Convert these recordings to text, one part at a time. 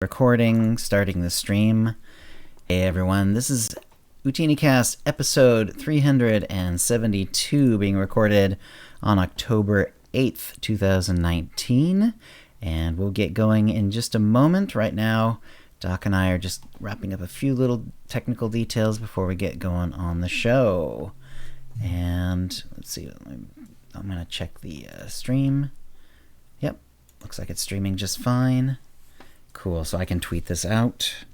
Recording, starting the stream. Hey everyone, this is OotiniCast episode 372 being recorded on October 8th, 2019. And we'll get going in just a moment. Right now, Doc and I are just wrapping up a few little technical details before we get going on the show. And let's see, I'm going to check the stream. Yep, looks like it's streaming just fine. Cool, so I can tweet this out.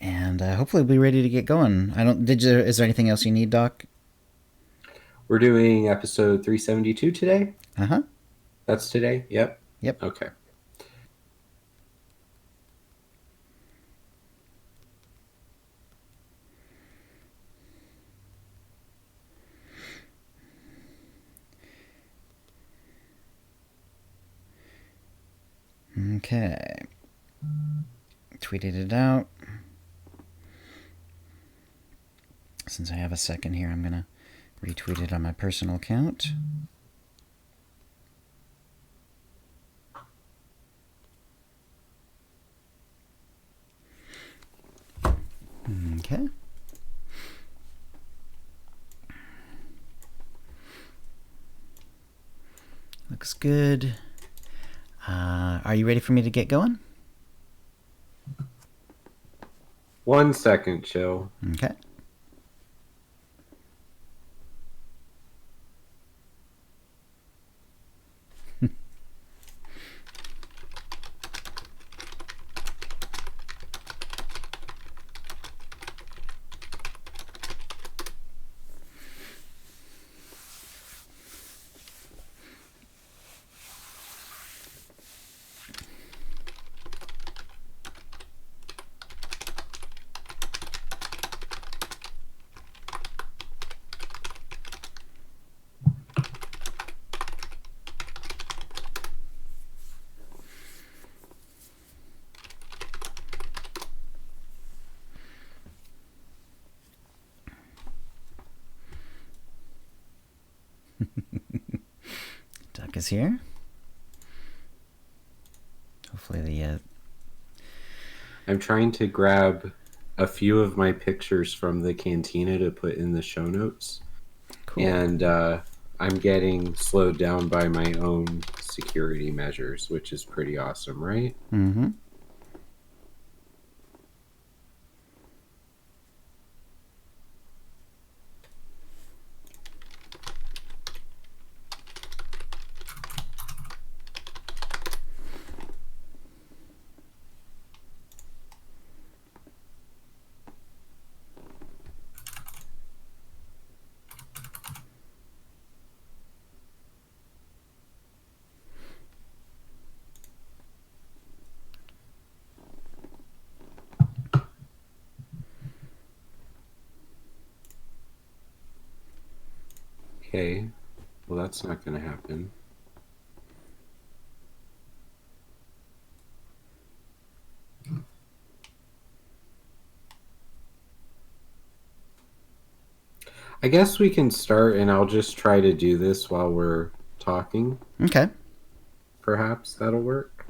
And hopefully we'll be ready to get going. Is there anything else you need, Doc? We're doing episode 372 today? Uh-huh. That's today? Yep. Yep. Okay. Okay. Tweeted it out. Since I have a second here, I'm going to retweet it on my personal account. Okay. Looks good. Are you ready for me to get going? 1 second, chill. Okay. Duck is here. Hopefully I'm trying to grab a few of my pictures from the cantina to put in the show notes. Cool. And I'm getting slowed down by my own security measures, which is pretty awesome, right? Mm-hmm. Okay. Well, that's not going to happen. I guess we can start, and I'll just try to do this while we're talking. Okay. Perhaps that'll work.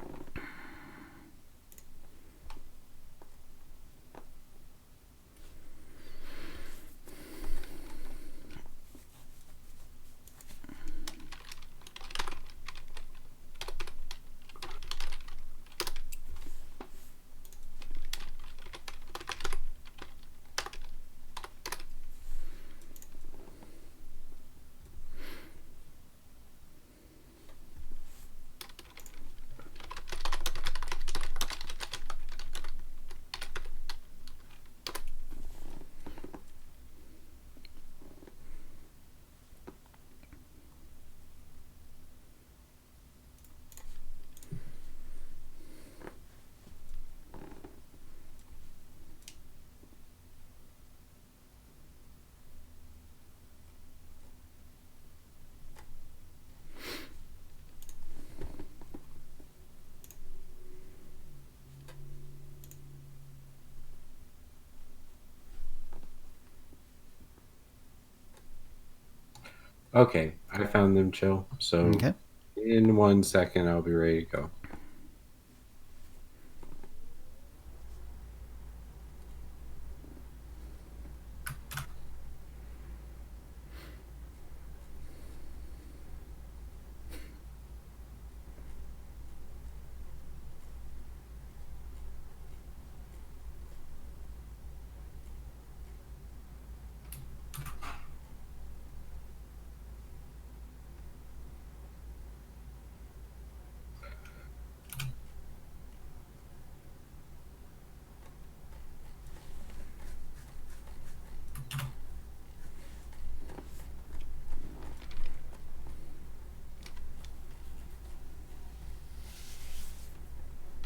Okay, I found them, chill. So Okay. in 1 second, I'll be ready to go.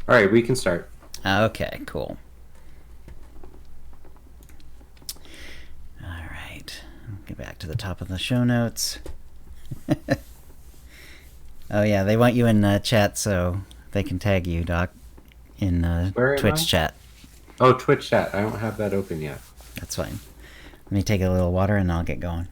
All right, we can start. Okay, cool. All right. Get back to the top of the show notes. Oh, yeah, they want you in chat so they can tag you, Doc, in Twitch chat. Oh, Twitch chat. I don't have that open yet. That's fine. Let me take a little water and I'll get going.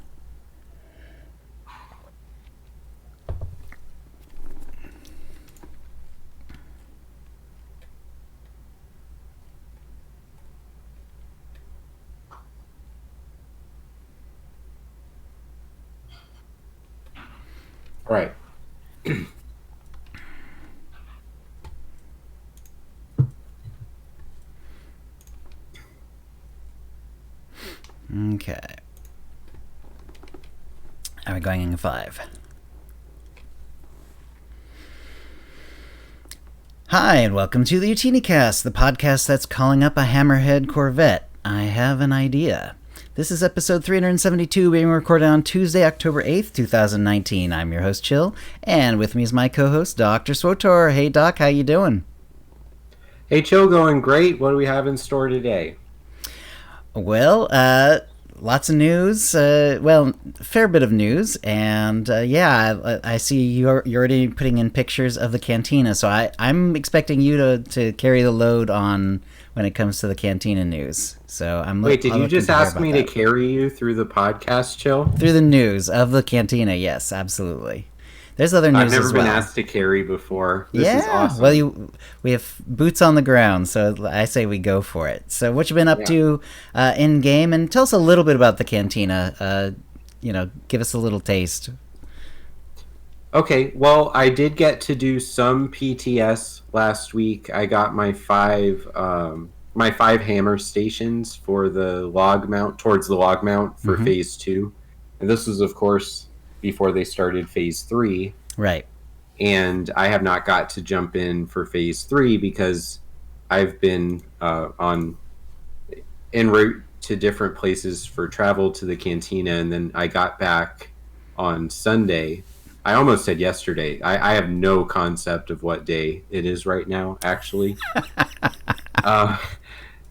All right. Okay. Are we going in 5? Hi, and welcome to the OotiniCast, the podcast that's calling up a hammerhead Corvette. I have an idea. This is episode 372, being recorded on Tuesday, October 8th, 2019. I'm your host, Chill, and with me is my co-host, Dr SWTOR. Hey, Doc, how you doing? Hey, Chill, going great. What do we have in store today? Well, lots of news. Fair bit of news, and I see you're already putting in pictures of the cantina. So I'm expecting you to carry the load on when it comes to the cantina news. So Wait, did you just ask me to carry you through the podcast, Chill? Through the news of the cantina, yes, absolutely. There's other news as well. I've never been asked to carry before. This is awesome. Well, we have boots on the ground, so I say we go for it. So what you been up to in game, and tell us a little bit about the cantina. Give us a little taste. Okay, well, I did get to do some PTS last week. I got my 5 hammer stations for the log mount, towards the log mount for phase 2, and this was, of course, before they started phase 3. Right. And I have not got to jump in for phase 3 because I've been en route to different places for travel to the cantina, and then I got back on Sunday. I almost said yesterday. I have no concept of what day it is right now, actually.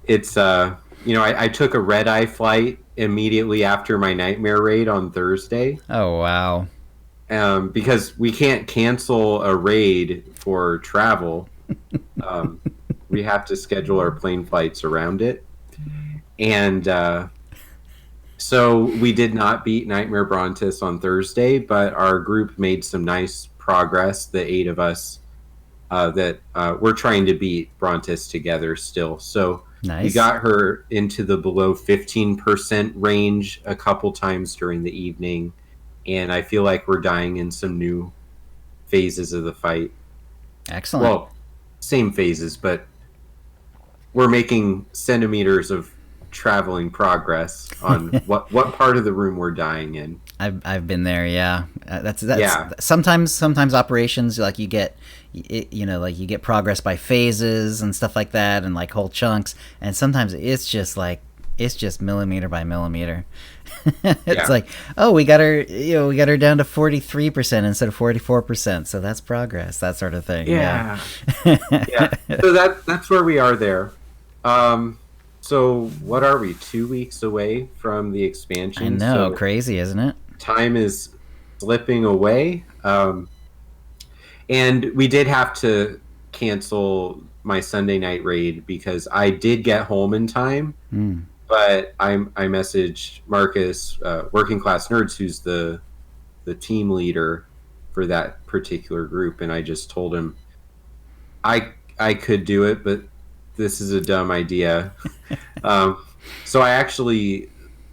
It's I took a red-eye flight immediately after my nightmare raid on Thursday. Oh, wow. Because we can't cancel a raid for travel. We have to schedule our plane flights around it. And so we did not beat Nightmare Brontis on Thursday, but our group made some nice progress, the 8 of us, that we're trying to beat Brontis together still. So nice. We got her into the below 15% range a couple times during the evening, and I feel like we're dying in some new phases of the fight. Excellent. Well, same phases, but we're making centimeters of traveling progress on what part of the room we're dying in. I've been there, yeah. That's sometimes operations, like you get progress by phases and stuff like that, and like whole chunks, and sometimes it's just millimeter by millimeter. It's like, oh, we got her down to 43% instead of 44%, so that's progress, that sort of thing. Yeah. So that's where we are there. So what are we, 2 weeks away from the expansion? I know, so crazy, isn't it? Time is slipping away. And we did have to cancel my Sunday night raid because I did get home in time. But I messaged Marcus, Working Class Nerds, who's the team leader for that particular group, and I just told him I could do it, but this is a dumb idea. So I actually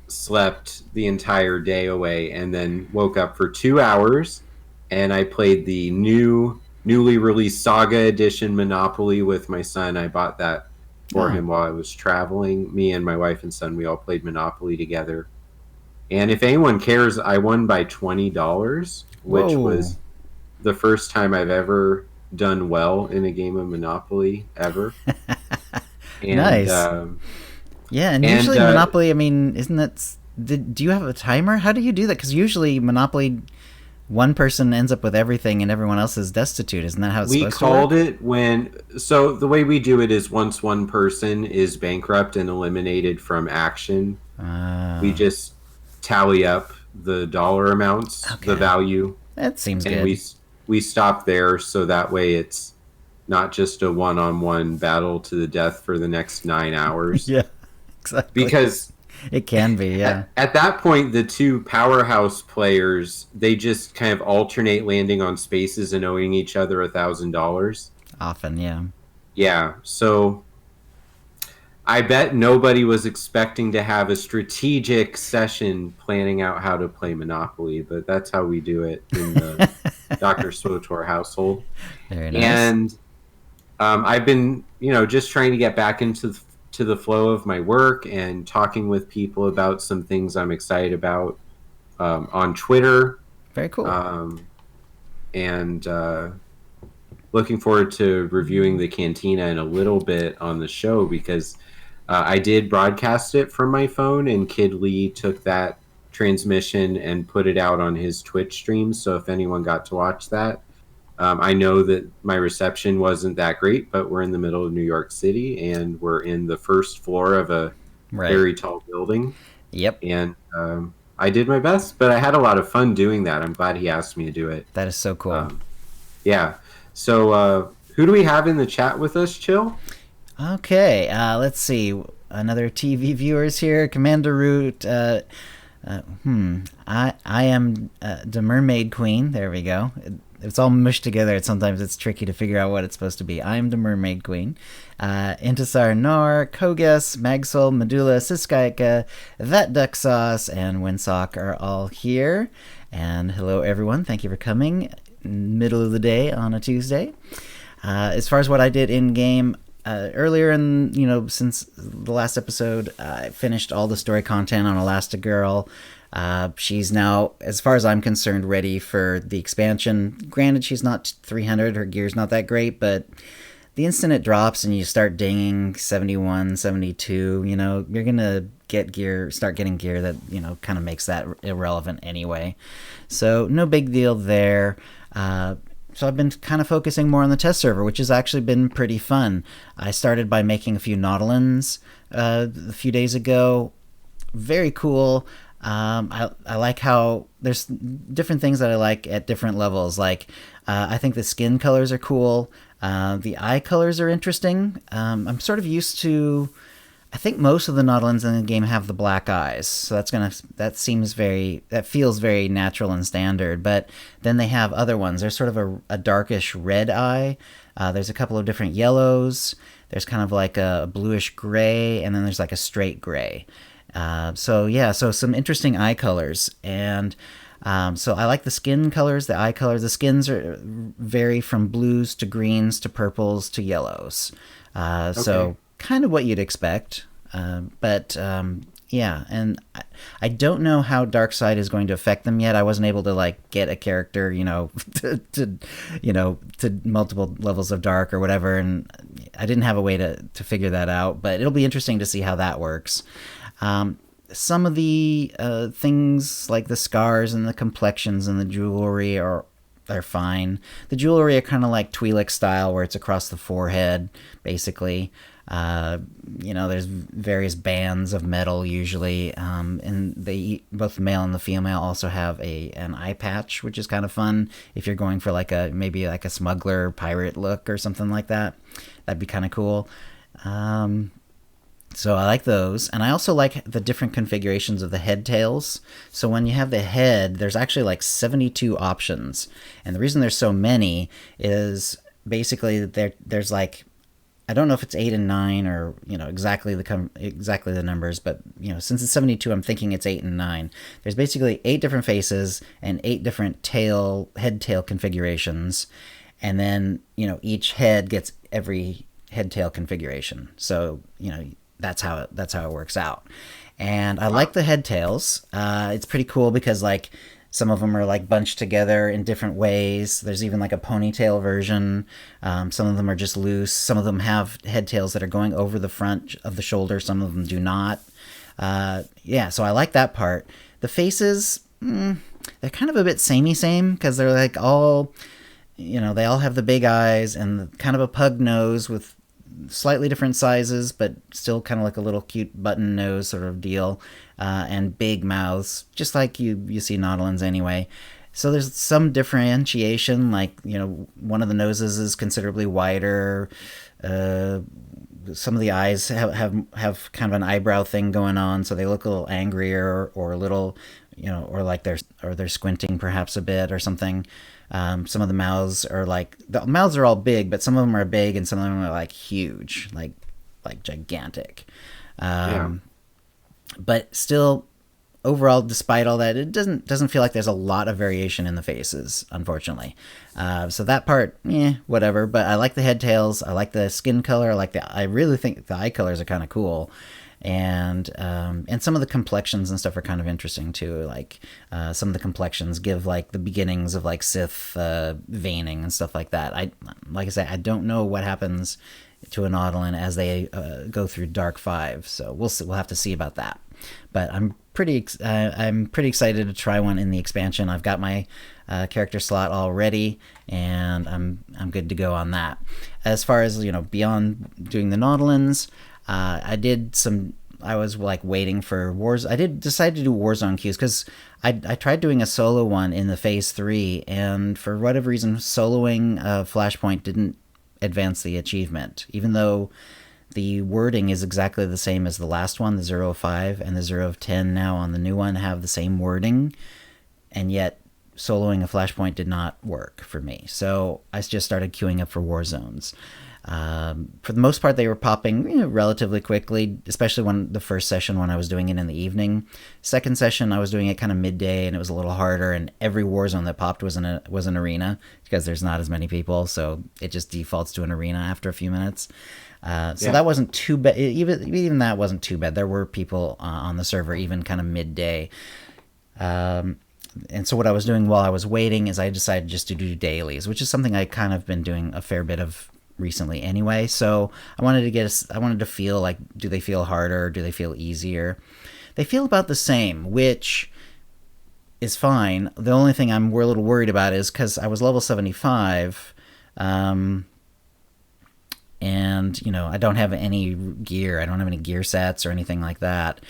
slept the entire day away and then woke up for 2 hours, and I played the newly released Saga Edition Monopoly with my son. I bought that for him while I was traveling. Me and my wife and son, we all played Monopoly together. And if anyone cares, I won by $20, which was the first time I've ever done well in a game of Monopoly ever. And, nice. And usually Monopoly, I mean, isn't that... do you have a timer? How do you do that? Because usually Monopoly one person ends up with everything and everyone else is destitute. Isn't that how it's We supposed called to work? it when, so the way we do it is once one person is bankrupt and eliminated from action, we Uh, just tally up the dollar amounts, the okay. value, That seems and good. we stop there, so that way it's not just a one-on-one battle to the death for the next 9 hours. Yeah, exactly. Because It can be, yeah. at that point, the two powerhouse players, they just kind of alternate landing on spaces and owing each other $1,000. Often, yeah. Yeah, so I bet nobody was expecting to have a strategic session planning out how to play Monopoly, but that's how we do it in the Dr SWTOR household. Very nice. And I've been, just trying to get back into to the flow of my work and talking with people about some things I'm excited about on Twitter, Very cool. and looking forward to reviewing the Cantina in a little bit on the show because I did broadcast it from my phone, and Kid Lee took that transmission and put it out on his Twitch stream. So if anyone got to watch that, I know that my reception wasn't that great, but we're in the middle of New York City, and we're in the first floor of a Right. very tall building. Yep. And I did my best, but I had a lot of fun doing that. I'm glad he asked me to do it. That is so cool. Yeah. So who do we have in the chat with us, Chill? Okay, let's see. Another TV viewers here. Commander Root. I am the Mermaid Queen. There we go. It's all mushed together. Sometimes it's tricky to figure out what it's supposed to be. I am the Mermaid Queen. Intisar Nor, Kogas, Magsol, Medulla, Siskaika, That Duck Sauce, and Winsock are all here. And hello, everyone. Thank you for coming. Middle of the day on a Tuesday. As far as what I did in game, earlier since the last episode, I finished all the story content on Elastigirl. She's now, as far as I'm concerned, ready for the expansion. Granted, she's not 300, her gear's not that great, but the instant it drops and you start dinging 71, 72, you're gonna start getting gear that, kind of makes that irrelevant anyway. So no big deal there. So I've been kind of focusing more on the test server, which has actually been pretty fun. I started by making a few Nautiluns a few days ago. Very cool. I like how there's different things that I like at different levels. Like, I think the skin colors are cool. The eye colors are interesting. I'm sort of used to... I think most of the Nautiluns in the game have the black eyes, so that feels very natural and standard. But then they have other ones. There's sort of a darkish red eye. There's a couple of different yellows. There's kind of like a bluish gray, and then there's like a straight gray. So some interesting eye colors. And so I like the skin colors, the eye colors. The skins vary from blues to greens to purples to yellows. So kind of what you'd expect. But yeah, and I don't know how Darkseid is going to affect them yet. I wasn't able to get a character, to multiple levels of dark or whatever, and I didn't have a way to figure that out. But it'll be interesting to see how that works. Some of the things like the scars and the complexions and the jewelry are fine. The jewelry are kind of like Twi'lek style, where it's across the forehead, basically. There's various bands of metal usually, and both the male and the female also have an eye patch, which is kind of fun if you're going for maybe a smuggler pirate look or something like that. That'd be kind of cool. So I like those, and I also like the different configurations of the head tails. So when you have the head, there's actually 72 options, and the reason there's so many is basically that there's I don't know if it's 8 and 9 or exactly the numbers, but since it's 72, I'm thinking it's 8 and 9. There's basically 8 different faces and 8 different head tail configurations, and then each head gets every head tail configuration. So that's how it works out. And I like the head tails. It's pretty cool because some of them are bunched together in different ways. There's even a ponytail version. Some of them are just loose. Some of them have head tails that are going over the front of the shoulder. Some of them do not. So I like that part. The faces, they're kind of a bit samey because they're like all, they all have the big eyes and kind of a pug nose with slightly different sizes, but still kind of like a little cute button nose sort of deal, and big mouths, just like you see Nautolins anyway. So there's some differentiation, like, one of the noses is considerably wider. Some of the eyes have kind of an eyebrow thing going on, so they look a little angrier or a little, or like they're squinting perhaps a bit or something. Some of the mouths are all big, but some of them are big and some of them are like huge, like gigantic. But still, overall, despite all that, it doesn't feel like there's a lot of variation in the faces, unfortunately. So that part, whatever. But I like the head tails. I like the skin color. I really think the eye colors are kind of cool. And some of the complexions and stuff are kind of interesting too. Like some of the complexions give like the beginnings of like Sith veining and stuff like that. Like I say, I don't know what happens to a Nautolin as they go through Dark 5, so we'll see. We'll have to see about that. But I'm pretty excited to try one in the expansion. I've got my character slot already, and I'm good to go on that. As far as beyond doing the Nautolins, I was like waiting for Wars. I did decide to do Warzone queues because I tried doing a solo one in the Phase 3, and for whatever reason, soloing Flashpoint didn't advance the achievement, even though the wording is exactly the same as the last one. The 005 and the 010 now on the new one have the same wording, and yet soloing a Flashpoint did not work for me. So I just started queuing up for Warzones. For the most part, they were popping relatively quickly, especially the first session when I was doing it in the evening. Second session, I was doing it kind of midday, and it was a little harder, and every Warzone that popped was an arena, because there's not as many people, so it just defaults to an arena after a few minutes. That wasn't too bad. Even that wasn't too bad. There were people on the server even kind of midday. And so what I was doing while I was waiting is I decided just to do dailies, which is something I kind of been doing a fair bit of recently anyway. So I wanted to feel like, do they feel harder? Do they feel easier? They feel about the same, which is fine. The only thing we're a little worried about is because I was level 75, and I don't have any gear. I don't have any gear sets or anything like that.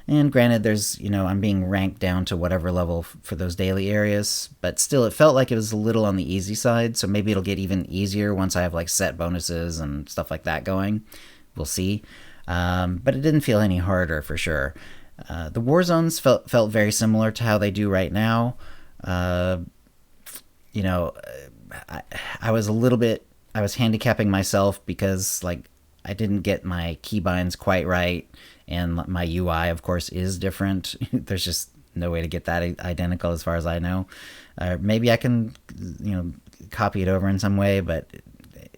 And granted, there's, I'm being ranked down to whatever level for those daily areas, but still, it felt like it was a little on the easy side, so maybe it'll get even easier once I have, like, set bonuses and stuff like that going. We'll see. But it didn't feel any harder, for sure. The Warzones felt very similar to how they do right now. I was handicapping myself because, like, I didn't get my keybinds quite right, and my UI, of course, is different. There's just no way to get that identical as far as I know. Maybe I can, copy it over in some way, but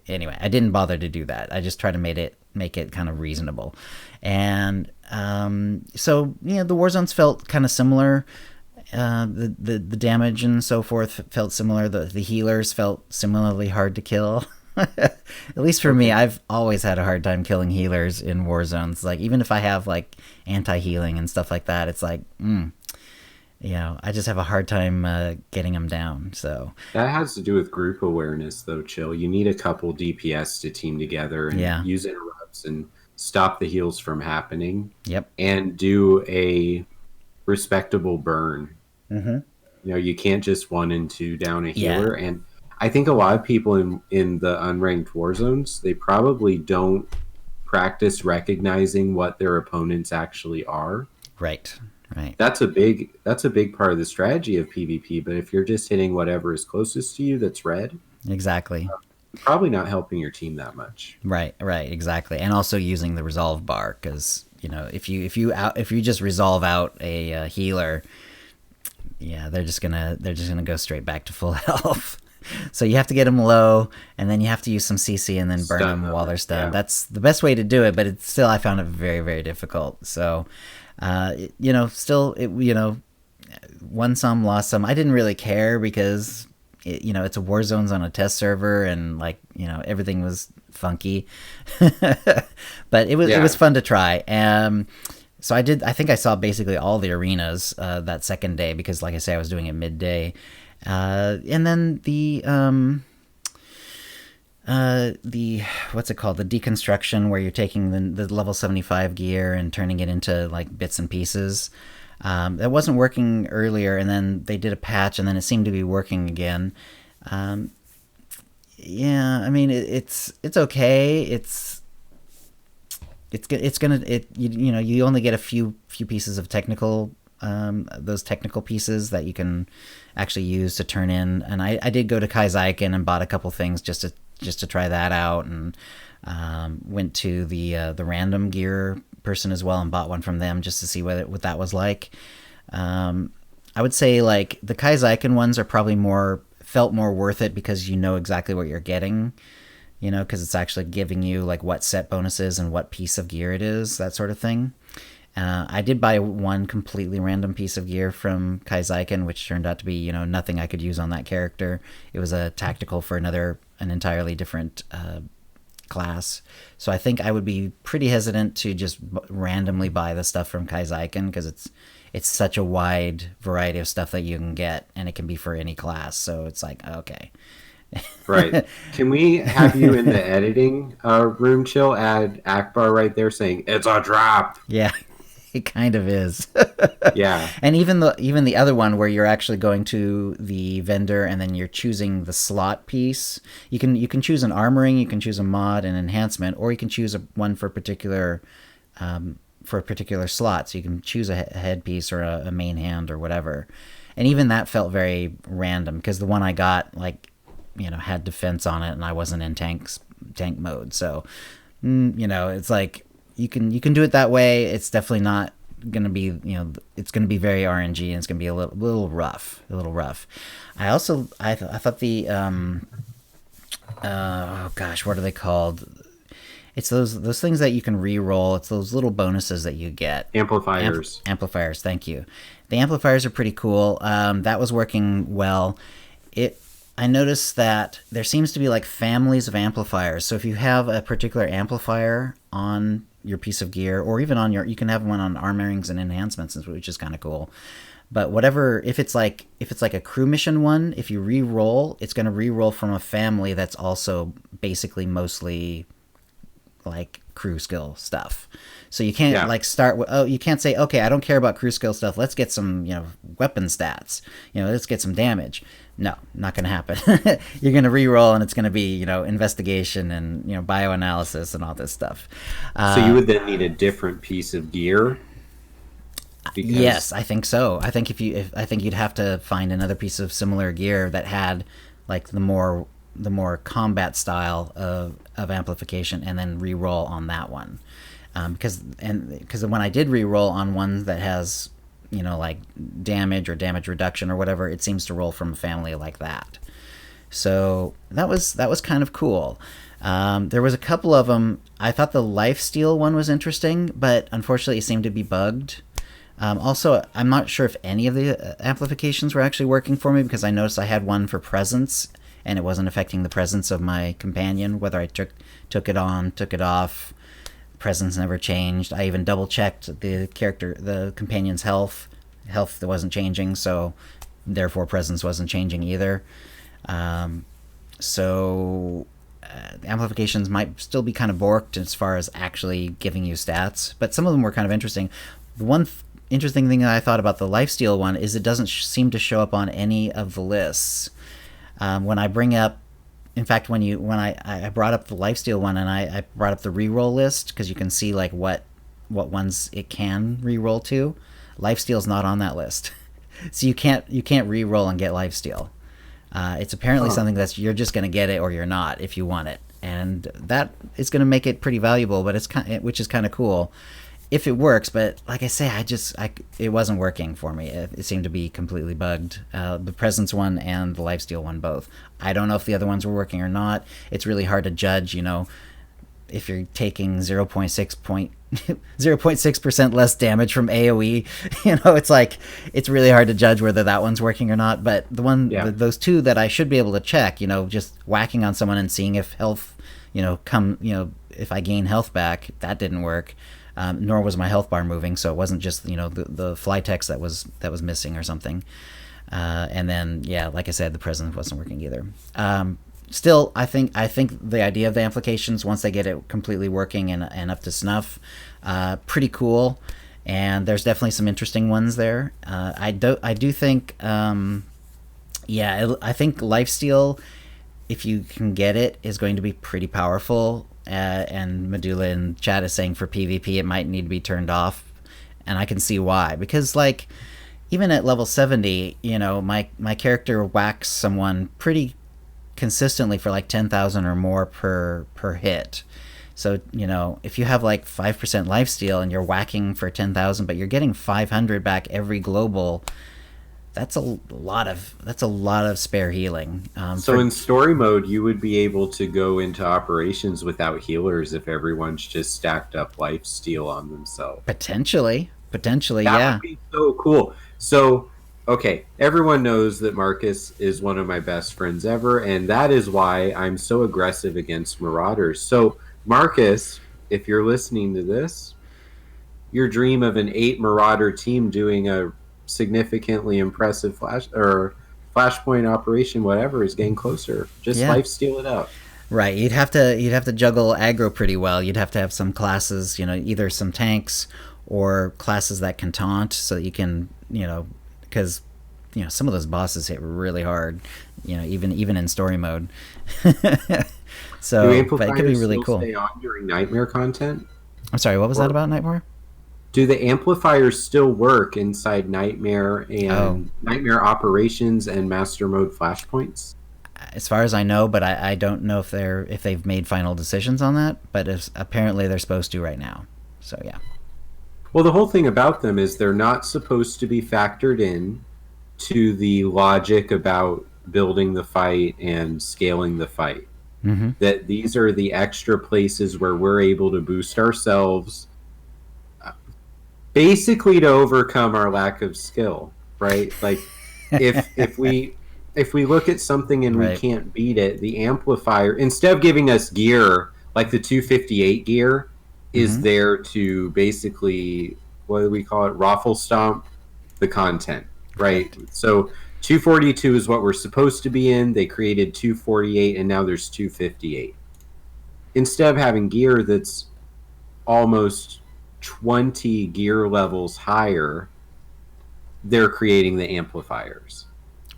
anyway, I didn't bother to do that. I just tried to make it kind of reasonable. And so, the Warzones felt kind of similar. The damage and so forth felt similar. The healers felt similarly hard to kill. At least for me, I've always had a hard time killing healers in Warzones. Like, even if I have, like, anti-healing and stuff like that, it's like, I just have a hard time getting them down. So that has to do with group awareness, though, Chill. You need a couple DPS to team together and use interrupts and stop the heals from happening. Yep. And do a respectable burn. Mm-hmm. You can't just 1 and 2 down a healer. Yeah. And I think a lot of people in the unranked Warzones, they probably don't practice recognizing what their opponents actually are. Right. That's a big part of the strategy of PvP. But if you're just hitting whatever is closest to you that's red, exactly, probably not helping your team that much. Right, exactly, and also using the resolve bar, because if you just resolve out a healer, they're just gonna go straight back to full health. So you have to get them low, and then you have to use some CC and then burn them while they're stunned. Yeah. That's the best way to do it, but I found it very, very difficult. So, won some, lost some. I didn't really care because, it's a Warzones on a test server, and, like, everything was funky. But it was fun to try. So I think I saw basically all the arenas that second day because, like I say, I was doing it midday. And then the what's it called, the deconstruction, where you're taking the level 75 gear and turning it into like bits and pieces. That wasn't working earlier, and then they did a patch, and then it seemed to be working again. Yeah, I mean it's okay. You only get a few pieces of technical, those technical pieces that you can actually use to turn in. And I did go to Kaizyken and bought a couple things just to try that out, and went to the random gear person as well and bought one from them just to see what that was like. I would say like the Kaizyken ones are probably felt more worth it because you know exactly what you're getting, because it's actually giving you like what set bonuses and what piece of gear it is, that sort of thing. I did buy one completely random piece of gear from Kaizyken, which turned out to be, nothing I could use on that character. It was a tactical for an entirely different class. So I think I would be pretty hesitant to just randomly buy the stuff from Kaizyken because it's such a wide variety of stuff that you can get, and it can be for any class. So it's like, okay. Right. Can we have you in the editing room, Chill? Add Akbar right there saying it's a drop. Yeah, it kind of is. Yeah. And even the other one where you're actually going to the vendor and then you're choosing the slot piece. You can choose an armoring, you can choose a mod, an enhancement, or you can choose one for a particular slot. So you can choose a headpiece or a main hand or whatever. And even that felt very random because the one I got had defense on it and I wasn't in tank mode. So it's like you can do it that way. It's definitely not going to be, it's going to be very RNG, and it's going to be a little rough. I thought the oh gosh, what are they called? It's those things that you can re-roll. It's those little bonuses that you get. Amplifiers. Amplifiers, thank you. The amplifiers are pretty cool. That was working well. I noticed that there seems to be like families of amplifiers. So if you have a particular amplifier on your piece of gear, or even you can have one on armorings and enhancements, which is kind of cool. But whatever, if it's like a crew mission one, if you re-roll, it's going to re-roll from a family that's also basically mostly like crew skill stuff. So you can't start with, you can't say, okay, I don't care about crew skill stuff. Let's get some, weapon stats. Let's get some damage. No, not going to happen. You're going to re-roll, and it's going to be, investigation and, bioanalysis and all this stuff. So you would then need a different piece of gear? Yes, I think so. I think I think you'd have to find another piece of similar gear that had like the more combat style of amplification, and then re-roll on that one. Because when I did re-roll on one that has, like damage or damage reduction or whatever, it seems to roll from a family like that. So that was kind of cool. There was a couple of them. I thought the lifesteal one was interesting, but unfortunately it seemed to be bugged. Also, I'm not sure if any of the amplifications were actually working for me, because I noticed I had one for presence, and it wasn't affecting the presence of my companion, whether I took it on, took it off. Presence never changed. I even double checked the companion's health that wasn't changing, so therefore presence wasn't changing either. So amplifications might still be kind of borked as far as actually giving you stats, but some of them were kind of interesting. The one interesting thing that I thought about the lifesteal one is it doesn't seem to show up on any of the lists. When I bring up, in fact, when I brought up the lifesteal one, and I brought up the reroll list, because you can see like what ones it can reroll to. Lifesteal's not on that list, so you can't reroll and get lifesteal. It's apparently something that you're just going to get it or you're not if you want it, and that is going to make it pretty valuable. But which is kind of cool if it works. But like I say, it wasn't working for me. It seemed to be completely bugged. The presence one and the lifesteal one both. I don't know if the other ones were working or not. It's really hard to judge, if you're taking 0.6% less damage from AoE. It's really hard to judge whether that one's working or not. But those two that I should be able to check, just whacking on someone and seeing if health, if I gain health back, that didn't work. Nor was my health bar moving, so it wasn't just the fly text that was missing or something. And then like I said, the presence wasn't working either. Still, I think the idea of the applications, once they get it completely working and up to snuff, pretty cool. And there's definitely some interesting ones there. I do think, I think lifesteal, if you can get it, is going to be pretty powerful. And Medulla in chat is saying for PvP it might need to be turned off, and I can see why. Because like even at level 70, my character whacks someone pretty consistently for like 10,000 or more per hit. So, if you have like 5% lifesteal and you're whacking for 10,000, but you're getting 500 back every global, that's a lot of spare healing. So in story mode, you would be able to go into operations without healers if everyone's just stacked up lifesteal on themselves. Potentially, that would be so cool. So, okay, everyone knows that Marcus is one of my best friends ever, and that is why I'm so aggressive against Marauders. So, Marcus, if you're listening to this, your dream of an 8 Marauder team doing a significantly impressive flashpoint operation, whatever, is getting closer. Just lifesteal it up. Right, you'd have to juggle aggro pretty well. You'd have to have some classes, either some tanks or classes that can taunt, so that you can, because some of those bosses hit really hard, even in story mode. So, but it could be really cool. Stay on during Nightmare content? I'm sorry, what was that about Nightmare? Do the amplifiers still work inside Nightmare and Nightmare operations and Master Mode flashpoints? As far as I know, but I don't know if they've made final decisions on that. But apparently they're supposed to right now. So yeah. Well, the whole thing about them is they're not supposed to be factored in to the logic about building the fight and scaling the fight. Mm-hmm. That these are the extra places where we're able to boost ourselves, basically to overcome our lack of skill, right? Like if we look at something and we can't beat it, the amplifier, instead of giving us gear like the 258 gear, is there to basically, what do we call it, raffle stomp the content, right? So 242 is what we're supposed to be in. They created 248 and now there's 258. Instead of having gear that's almost 20 gear levels higher, they're creating the amplifiers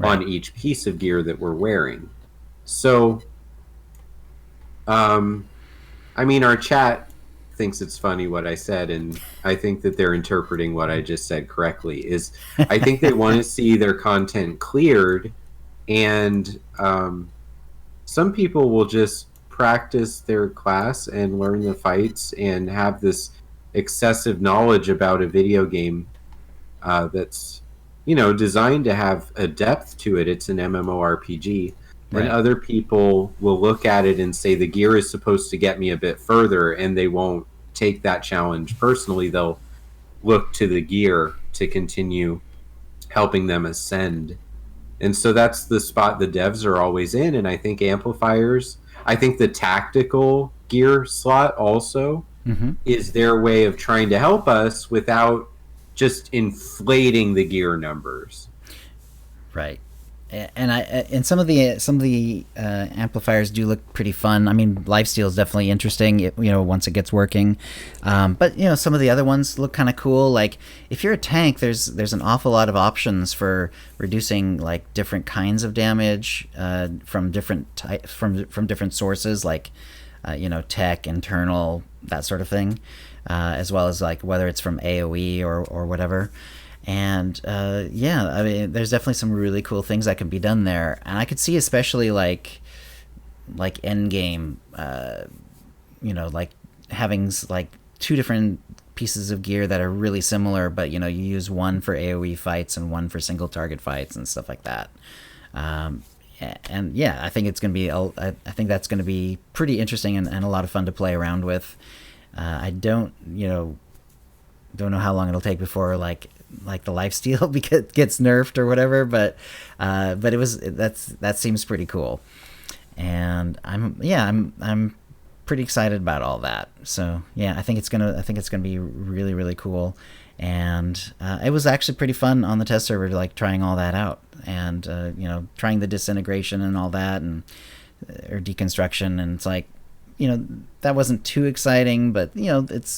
on each piece of gear that we're wearing. So, our chat thinks it's funny what I said, and I think that they're interpreting what I just said correctly. I think they want to see their content cleared, and some people will just practice their class and learn the fights and have this excessive knowledge about a video game that's designed to have a depth to it. It's an MMORPG. And other people will look at it and say the gear is supposed to get me a bit further, and they won't take that challenge personally. They'll look to the gear to continue helping them ascend. And so that's the spot the devs are always in. And I think amplifiers, I think the tactical gear slot also is their way of trying to help us without just inflating the gear numbers. Right. And some of the amplifiers do look pretty fun. I mean, lifesteal is definitely interesting, once it gets working. But some of the other ones look kind of cool. Like if you're a tank, there's an awful lot of options for reducing like different kinds of damage from different from different sources, like tech, internal, that sort of thing, as well as like whether it's from AoE or whatever. And there's definitely some really cool things that can be done there, and I could see especially like end game, like having like two different pieces of gear that are really similar, but you use one for AoE fights and one for single target fights and stuff like that. I think it's gonna be I think that's gonna be pretty interesting and a lot of fun to play around with. I don't know how long it'll take before like the lifesteal gets nerfed or whatever, but that seems pretty cool. And I'm pretty excited about all that. So yeah, I think it's gonna be really, really cool. And it was actually pretty fun on the test server, like trying all that out, and trying the disintegration and all that, and or deconstruction. And it's like, that wasn't too exciting, but it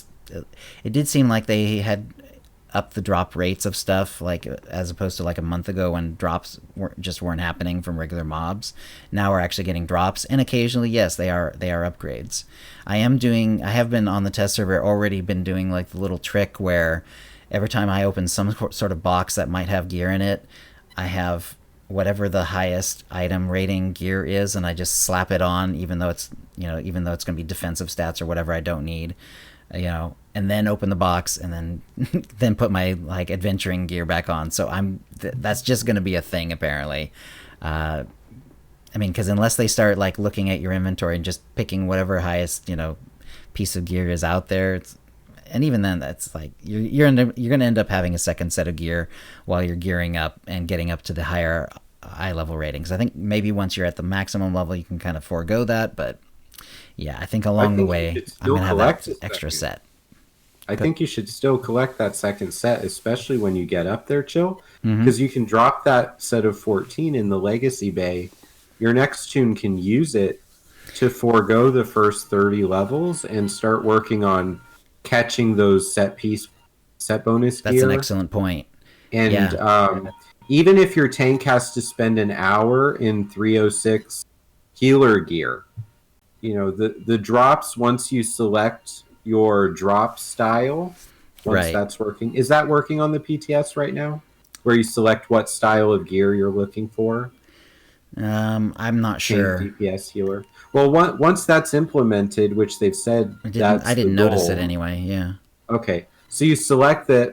did seem like they had up the drop rates of stuff, like as opposed to like a month ago when drops weren't happening from regular mobs. Now we're actually getting drops, and occasionally, yes, they are upgrades. I have been on the test server already been doing like the little trick where every time I open some sort of box that might have gear in it, I have whatever the highest item rating gear is, and I just slap it on, even though it's going to be defensive stats or whatever I don't need, and then open the box, and then put my like adventuring gear back on. So that's just going to be a thing apparently. Because unless they start like looking at your inventory and just picking whatever highest piece of gear is out there, and even then, that's like you're going to end up having a second set of gear while you're gearing up and getting up to the higher eye level ratings. I think maybe once you're at the maximum level, you can kind of forego that. But yeah, I think along the way, I'm going to have that extra set. I think you should still collect that second set, especially when you get up there, Chill, because you can drop that set of 14 in the Legacy Bay. Your next tune can use it to forego the first 30 levels and start working on catching those set bonus gear. That's an excellent point. And even if your tank has to spend an hour in 306 healer gear, the drops, once you select your drop style, that's working. Is that working on the PTS right now, where you select what style of gear you're looking for? I'm not sure. DPS healer. Well, once that's implemented, which they've said I didn't notice it anyway. Yeah. Okay. So you select that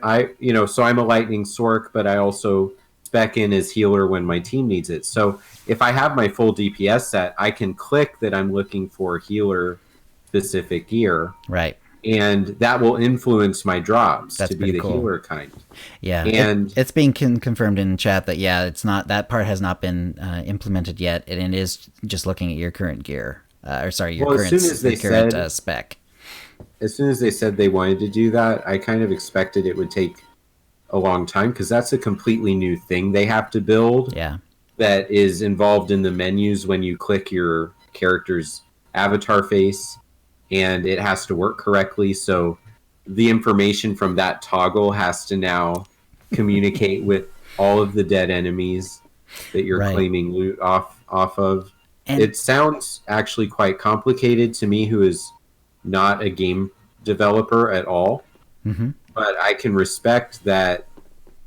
so I'm a lightning sork, but I also spec in as healer when my team needs it. So if I have my full DPS set, I can click that I'm looking for healer specific gear. Right. And that will influence my drops to be the cool. healer kind. Yeah, and it's being confirmed in chat that it's not, that part has not been implemented yet, and it is just looking at your current gear, current spec. As soon as they said they wanted to do that, I kind of expected it would take a long time, because that's a completely new thing they have to build. Yeah, that is involved in the menus when you click your character's avatar face. And it has to work correctly, so the information from that toggle has to now communicate with all of the dead enemies that you're claiming loot off of. And it sounds actually quite complicated to me, who is not a game developer at all. Mm-hmm. But I can respect that,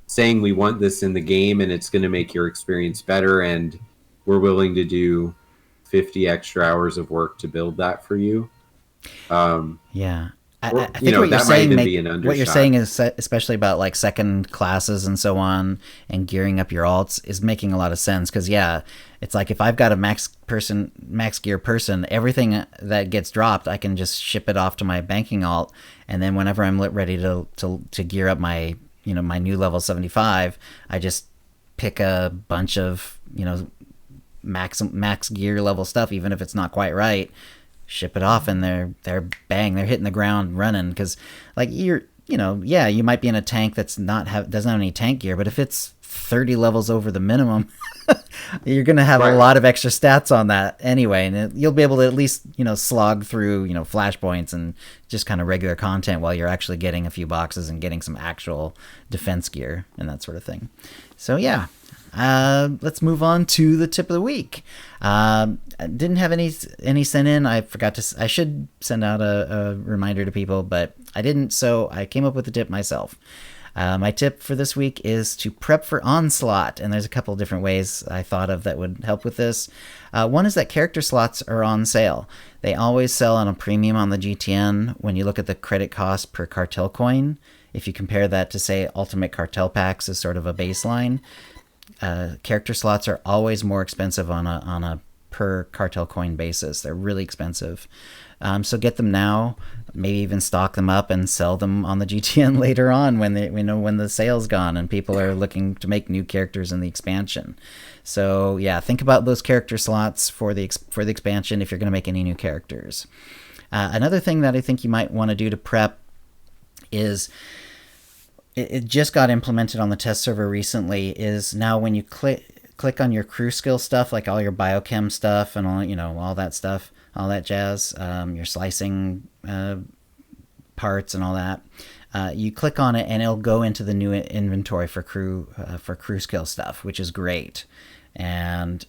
saying we want this in the game and it's going to make your experience better, and we're willing to do 50 extra hours of work to build that for you. I think what you're saying is, especially about like second classes and so on, and gearing up your alts, is making a lot of sense, because it's like if I've got a max gear person, everything that gets dropped, I can just ship it off to my banking alt, and then whenever I'm ready to gear up my my new level 75, I just pick a bunch of max gear level stuff, even if it's not quite right, ship it off, and they're hitting the ground running. Because like you might be in a tank doesn't have any tank gear, but if it's 30 levels over the minimum, you're gonna have a lot of extra stats on that anyway, and you'll be able to at least slog through flashpoints and just kind of regular content while you're actually getting a few boxes and getting some actual defense gear and that sort of thing. So let's move on to the tip of the week. I didn't have any sent in. I forgot to. I should send out a reminder to people, but I didn't. So I came up with the tip myself. My tip for this week is to prep for Onslaught, and there's a couple different ways I thought of that would help with this. One is that character slots are on sale. They always sell on a premium on the GTN when you look at the credit cost per cartel coin. If you compare that to, say, Ultimate Cartel Packs as sort of a baseline, character slots are always more expensive on a per cartel coin basis. They're really expensive. So get them now, maybe even stock them up and sell them on the GTN later on when the sale's gone and people are looking to make new characters in the expansion. So think about those character slots for the expansion if you're going to make any new characters. Another thing that I think you might want to do to prep is it just got implemented on the test server recently. Is now when you click on your crew skill stuff, like all your biochem stuff and all that stuff, all that jazz, your slicing parts and all that. You click on it and it'll go into the new inventory for crew skill stuff, which is great. And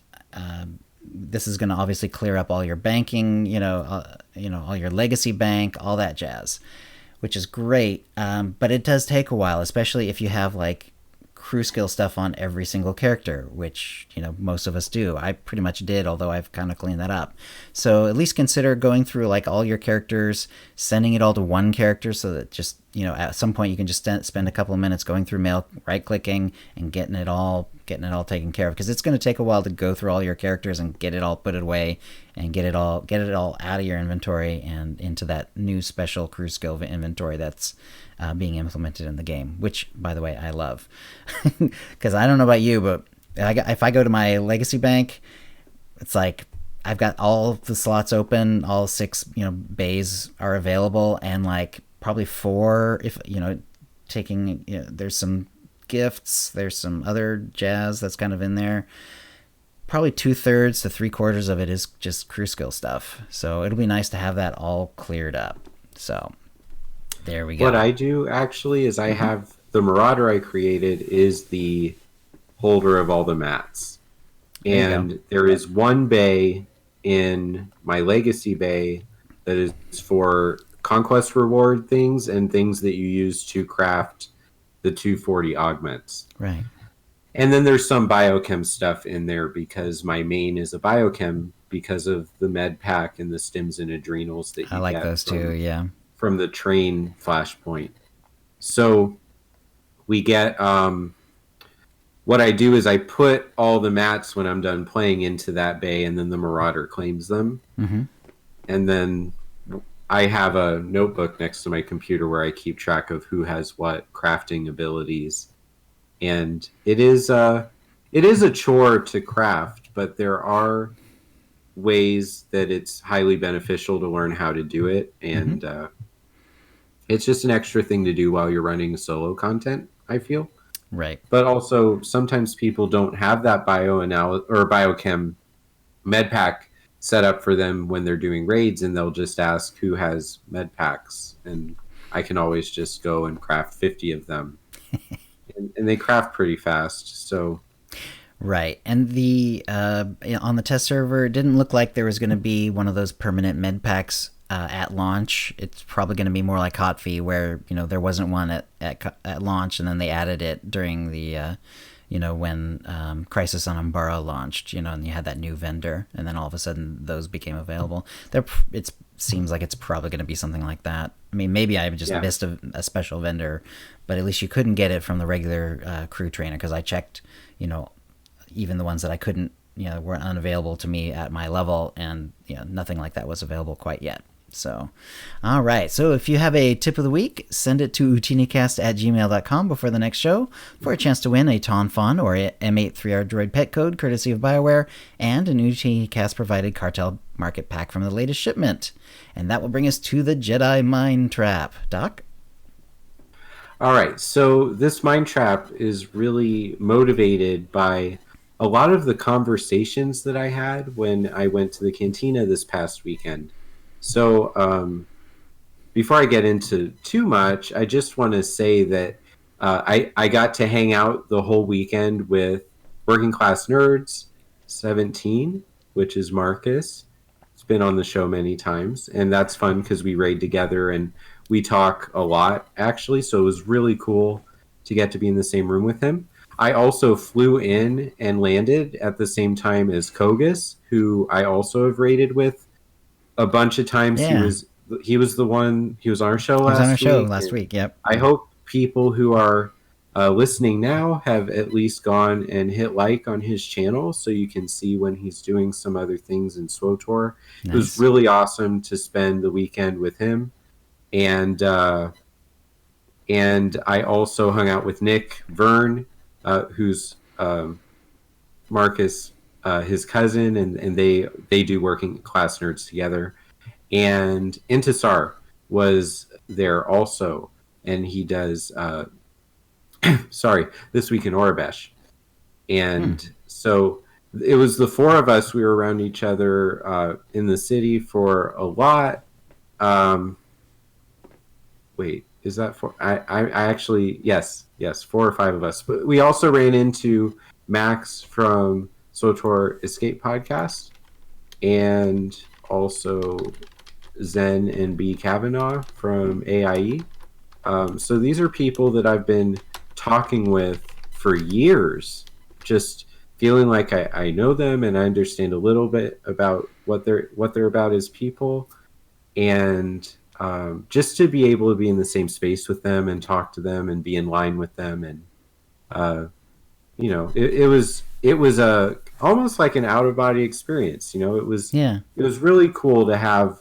this is going to obviously clear up all your banking, all your legacy bank, all that jazz, which is great. But it does take a while, especially if you have like crew skill stuff on every single character, which most of us do. I pretty much did, although I've kind of cleaned that up. So at least consider going through like all your characters, sending it all to one character, so that just at some point you can just spend a couple of minutes going through mail, right clicking, and getting it all taken care of, because it's going to take a while to go through all your characters and get it all put away and get it all out of your inventory and into that new special crew skill inventory that's being implemented in the game, which, by the way, I love. Because I don't know about you, but if I go to my legacy bank, it's like I've got all the slots open, all 6 bays are available, and like probably 4 if taking there's some gifts, there's some other jazz that's kind of in there. Probably 2/3 to 3/4 of it is just crew skill stuff, so it'll be nice to have that all cleared up. So there we go. What I do actually is I have the Marauder I created is the holder of all the mats. And there is one bay in my legacy bay that is for conquest reward things and things that you use to craft the 240 augments. Right. And then there's some biochem stuff in there because my main is a biochem because of the med pack and the stims and adrenals that you I like those too, yeah. From the train flashpoint. So we get what I do is I put all the mats when I'm done playing into that bay, and then the Marauder claims them. Mm-hmm. And then I have a notebook next to my computer where I keep track of who has what crafting abilities. And it is a chore to craft, but there are ways that it's highly beneficial to learn how to do it. And it's just an extra thing to do while you're running solo content, I feel. Right. But also sometimes people don't have that biochem med pack set up for them when they're doing raids, and they'll just ask who has med packs, and I can always just go and craft 50 of them. and they craft pretty fast. So right. And the on the test server, it didn't look like there was going to be one of those permanent med packs at launch. It's probably going to be more like Hotfee, where there wasn't one at launch, and then they added it during the when Crisis on Umbara launched, and you had that new vendor, and then all of a sudden those became available. It seems like it's probably going to be something like that. I mean, maybe I just missed a special vendor, but at least you couldn't get it from the regular crew trainer, because I checked, even the ones that I couldn't, were unavailable to me at my level, and nothing like that was available quite yet. So, all right. So if you have a tip of the week, send it to OotiniCast@gmail.com before the next show for a chance to win a Tonfon or a M83R Droid pet code courtesy of BioWare and an OotiniCast provided Cartel Market pack from the latest shipment. And that will bring us to the Jedi Mind Trap. Doc? All right. So this Mind Trap is really motivated by a lot of the conversations that I had when I went to the cantina this past weekend. So before I get into too much, I just want to say that I got to hang out the whole weekend with Working Class Nerds 17, which is Marcus. It's been on the show many times, and that's fun because we raid together and we talk a lot, actually. So it was really cool to get to be in the same room with him. I also flew in and landed at the same time as Kogus, who I also have raided with a bunch of times. Yeah. He was the one. He was on our show last week. He was on our show last week. Yep. I hope people who are listening now have at least gone and hit like on his channel, so you can see when he's doing some other things in SWTOR. Nice. It was really awesome to spend the weekend with him, and I also hung out with Nick Verne, who's Marcus, his cousin, and they do Working Class Nerds together. And Intisar was there also, and he does This Week in Orabesh. And so it was the four of us. We were around each other in the city for a lot. Wait, is that four? I actually, yes, 4 or 5 of us. But we also ran into Max from SWTOR Escape Podcast, and also Zen and B. Kavanaugh from AIE. So these are people that I've been talking with for years, just feeling like I know them and I understand a little bit about what they're about as people, and just to be able to be in the same space with them and talk to them and be in line with them, and it was a almost like an out of body experience. It was really cool to have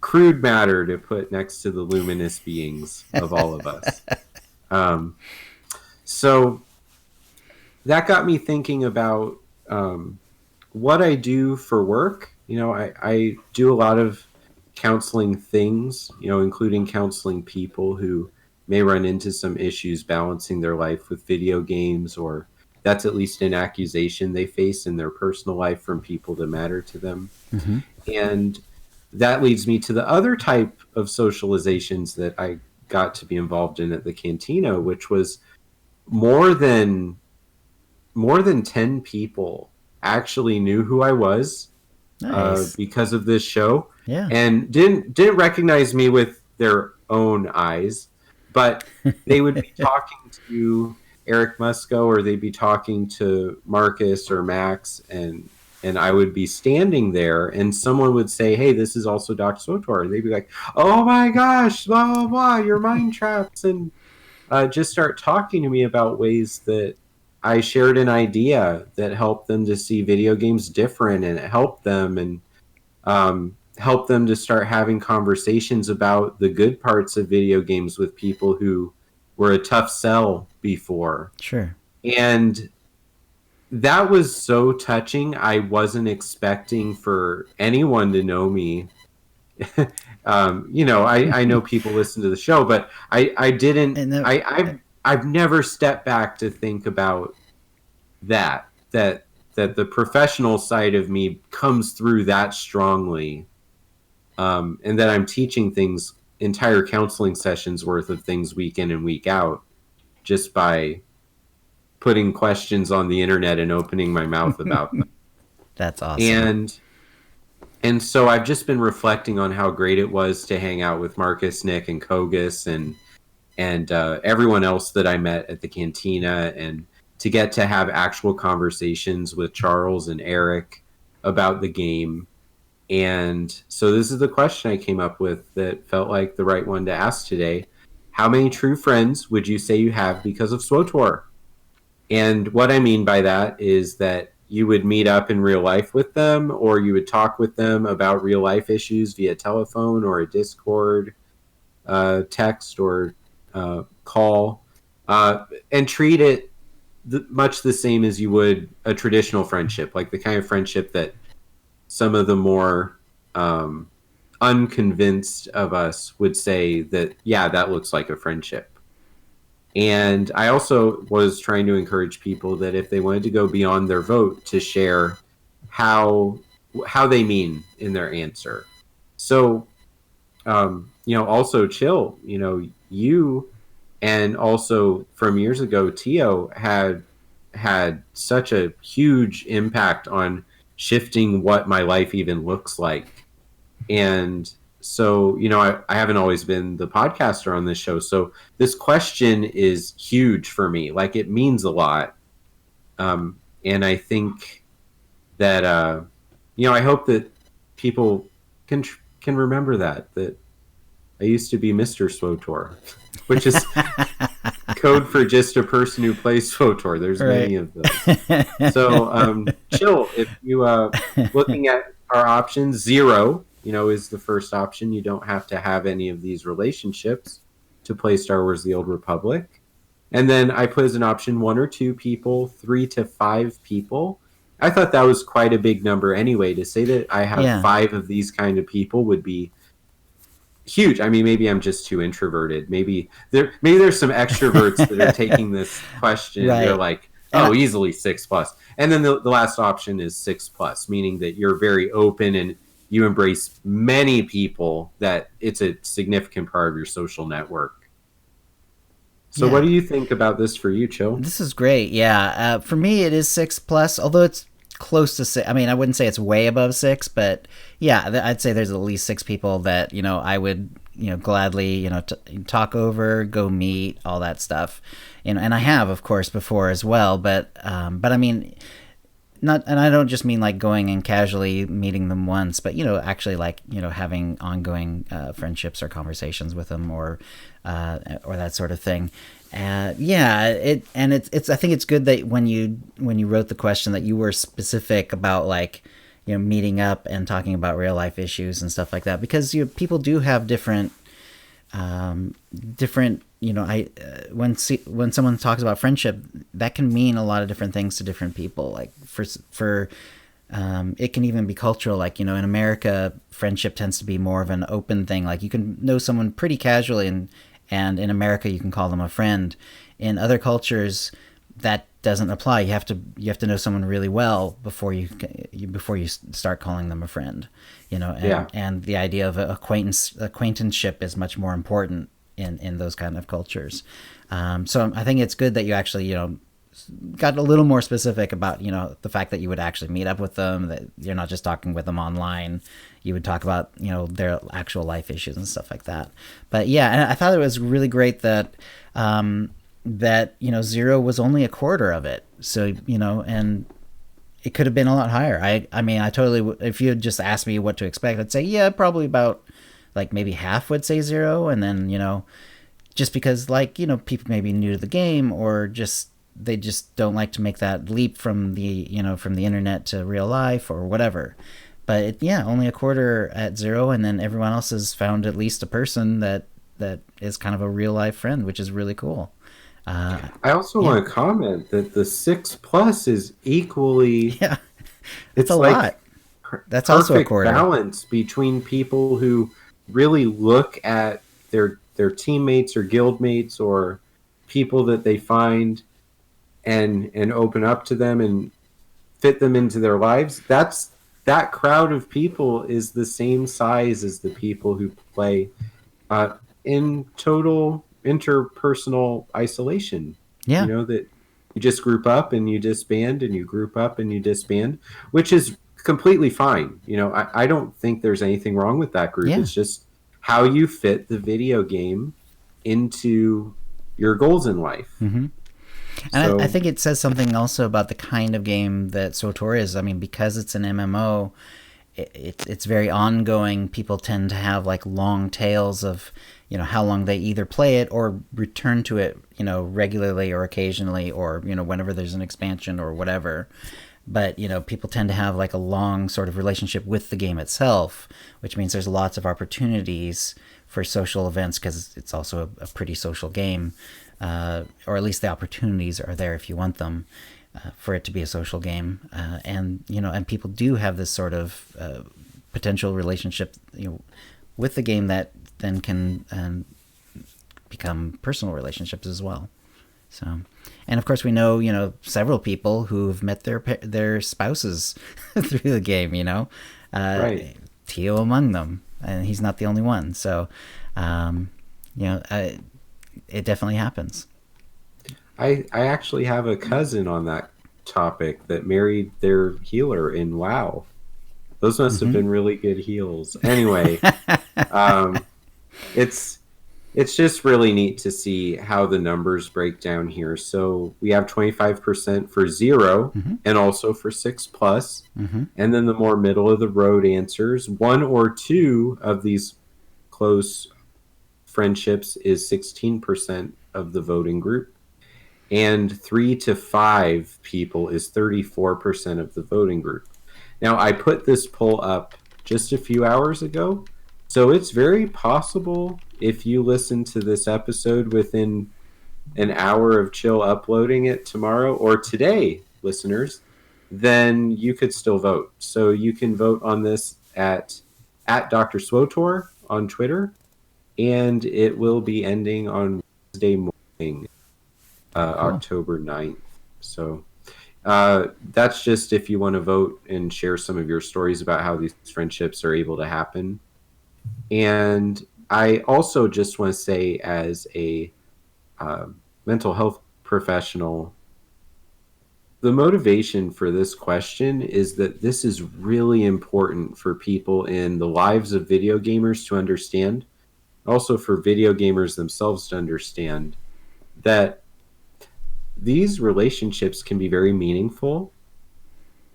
crude matter to put next to the luminous beings of all of us. So that got me thinking about what I do for work. I do a lot of counseling things, including counseling people who may run into some issues balancing their life with video games, or that's at least an accusation they face in their personal life from people that matter to them. Mm-hmm. And that leads me to the other type of socializations that I got to be involved in at the Cantina, which was more than 10 people actually knew who I was. Nice. Because of this show, and didn't recognize me with their own eyes, but they would be talking to Eric Musco, or they'd be talking to Marcus or Max, and I would be standing there, and someone would say, "Hey, this is also Dr. SWTOR," and they'd be like, "Oh my gosh, blah blah blah, your mind traps," and just start talking to me about ways that I shared an idea that helped them to see video games different, and it helped them, and helped them to start having conversations about the good parts of video games with people who were a tough sell before. Sure. And that was so touching. I wasn't expecting for anyone to know me. I know people listen to the show, but I didn't. I've never stepped back to think about that the professional side of me comes through that strongly, and that I'm teaching things, entire counseling sessions worth of things week in and week out, just by putting questions on the internet and opening my mouth about them. That's awesome. And so I've just been reflecting on how great it was to hang out with Marcus, Nick, and Kogus, and everyone else that I met at the Cantina, and to get to have actual conversations with Charles and Eric about the game. And so this is the question I came up with that felt like the right one to ask today. How many true friends would you say you have because of SWTOR? And what I mean by that is that you would meet up in real life with them, or you would talk with them about real life issues via telephone or a Discord, text, or call, and treat it much the same as you would a traditional friendship, like the kind of friendship that some of the more unconvinced of us would say that, yeah, that looks like a friendship. And I also was trying to encourage people that if they wanted to go beyond their vote, to share how they mean in their answer. So, also Chill, you, and also from years ago, Tio had such a huge impact on shifting what my life even looks like. And so, I haven't always been the podcaster on this show. So this question is huge for me. Like, it means a lot. And I think that, I hope that people can remember that I used to be Mr. SWTOR, which is code for just a person who plays SWTOR. There's many of those. So, Chill, if you looking at our options, 0, is the first option. You don't have to have any of these relationships to play Star Wars: The Old Republic. And then I put as an option 1 or 2 people, 3 to 5 people. I thought that was quite a big number anyway. To say that I have Yeah. 5 of these kind of people would be huge. I mean, maybe I'm just too introverted. Maybe there's some extroverts that are taking this question. They're Right. like, And oh, easily 6 plus. And then the last option is 6 plus, meaning that you're very open and you embrace many people, that it's a significant part of your social network. So yeah, what do you think about this for you, Chill? this is great. Yeah. For me, it is 6 plus, although it's close to 6. I mean, I wouldn't say it's way above 6, but yeah, I'd say there's at least 6 people that, I would, gladly, talk over, go meet, all that stuff. And I have, of course, before as well, but I mean, not, and I don't just mean like going and casually meeting them once, but actually like having ongoing friendships or conversations with them, or that sort of thing. Yeah, it's I think it's good that when you wrote the question that you were specific about like meeting up and talking about real life issues and stuff like that, because people do have different I when someone talks about friendship, that can mean a lot of different things to different people. Like for it can even be cultural. Like in America, friendship tends to be more of an open thing. Like you can know someone pretty casually, and in America you can call them a friend. In other cultures, that doesn't apply. You have to know someone really well before you start calling them a friend. And the idea of acquaintanceship is much more important in those kind of cultures. So I think it's good that you actually got a little more specific about the fact that you would actually meet up with them, that you're not just talking with them online. You would talk about their actual life issues and stuff like that. But yeah, and I thought it was really great that that 0 was only a quarter of it. So and it could have been a lot higher. I mean, I totally, if you had just asked me what to expect, I'd say yeah, probably about like maybe half would say 0, and then just because like people may be new to the game, or they just don't like to make that leap from the from the internet to real life or whatever. But only a quarter at 0, and then everyone else has found at least a person that is kind of a real life friend, which is really cool. I also want to comment that the 6 plus is equally, Yeah, it's it's a like lot. That's also a perfect quarter. balance between people who really look at their teammates or guildmates or people that they find and open up to them and fit them into their lives. That crowd of people is the same size as the people who play in total interpersonal isolation. Yeah, That you just group up and you disband, and you group up and you disband, which is completely fine. I don't think there's anything wrong with that group. yeah. It's just how you fit the video game into your goals in life. Mm-hmm. And So I think it says something also about the kind of game that SWTOR is. I mean, because it's an MMO, it's very ongoing. People tend to have like long tails of how long they either play it or return to it regularly or occasionally, or whenever there's an expansion or whatever. But people tend to have like a long sort of relationship with the game itself, which means there's lots of opportunities for social events, because it's also a pretty social game, or at least the opportunities are there if you want them. For it to be a social game, and people do have this sort of potential relationship, with the game that then can become personal relationships as well. So, and of course, we know several people who've met their spouses through the game. right. Tio among them, and he's not the only one. So, it definitely happens. I actually have a cousin on that topic that married their healer in WoW. Those must have been really good heals. Anyway, it's just really neat to see how the numbers break down here. So we have 25% for 0, and also for 6 plus, and then the more middle of the road answers. 1 or 2 of these close friendships is 16% of the voting group. And 3 to 5 people is 34% of the voting group. Now, I put this poll up just a few hours ago, so it's very possible if you listen to this episode within an hour of Chill uploading it tomorrow or today, listeners, then you could still vote. So you can vote on this at Dr SWTOR on Twitter, and it will be ending on Wednesday morning, Cool. October 9th. So that's just if you want to vote and share some of your stories about how these friendships are able to happen. And I also just want to say, as a mental health professional, the motivation for this question is that this is really important for people in the lives of video gamers to understand, also for video gamers themselves to understand that these relationships can be very meaningful.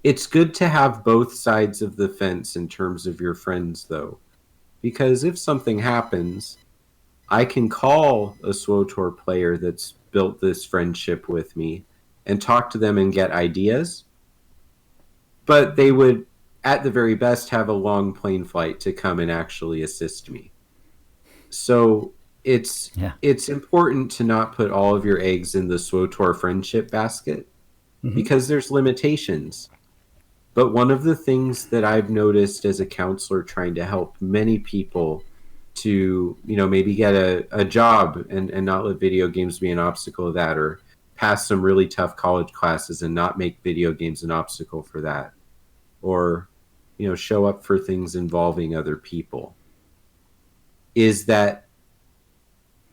It's good to have both sides of the fence in terms of your friends, though, because if something happens, I can call a SWTOR player that's built this friendship with me and talk to them and get ideas, but they would, at the very best, have a long plane flight to come and actually assist me. So it's important to not put all of your eggs in the SWTOR friendship basket, because there's limitations. But one of the things that I've noticed as a counselor trying to help many people to, maybe get a job and not let video games be an obstacle of that, or pass some really tough college classes and not make video games an obstacle for that, or, show up for things involving other people, is that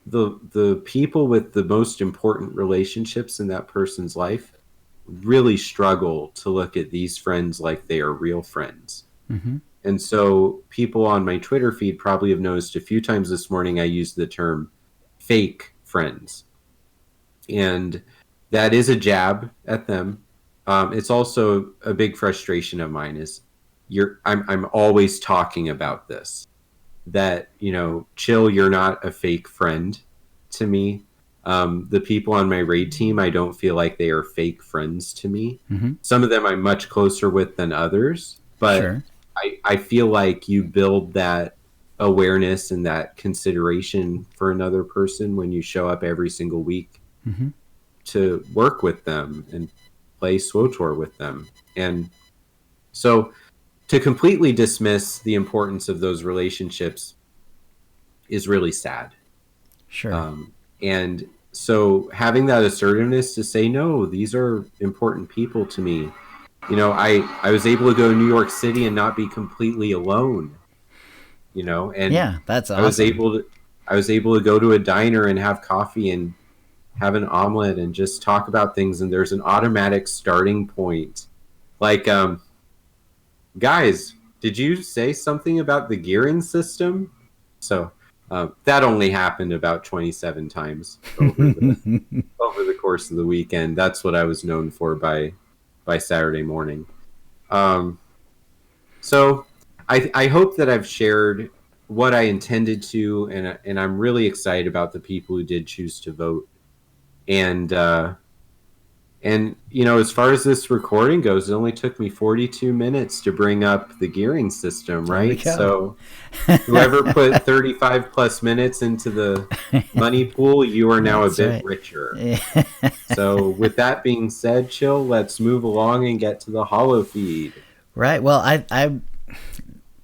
the people with the most important relationships in that person's life really struggle to look at these friends like they are real friends. And so people on my Twitter feed probably have noticed a few times this morning I used the term fake friends. And that is a jab at them. It's also a big frustration of mine is I'm always talking about this, that, chill, you're not a fake friend to me. The people on my raid team, I don't feel like they are fake friends to me. Some of them I'm much closer with than others, but sure. I feel like you build that awareness and that consideration for another person when you show up every single week to work with them and play SWTOR with them. And so to completely dismiss the importance of those relationships is really sad. Sure. And so having that assertiveness to say, no, these are important people to me. I was able to go to New York City and not be completely alone, and yeah, that's awesome. I was able to go to a diner and have coffee and have an omelet and just talk about things. And there's an automatic starting point. Like, guys, did you say something about the gearing system? So that only happened about 27 times over the course of the weekend. That's what I was known for by Saturday morning. So I hope that I've shared what I intended to, and I'm really excited about the people who did choose to vote. And as far as this recording goes, it only took me 42 minutes to bring up the gearing system, right? So whoever put 35 plus minutes into the money pool, you are now a bit richer. So with that being said, Chill, let's move along and get to the holo feed. Right. Well, I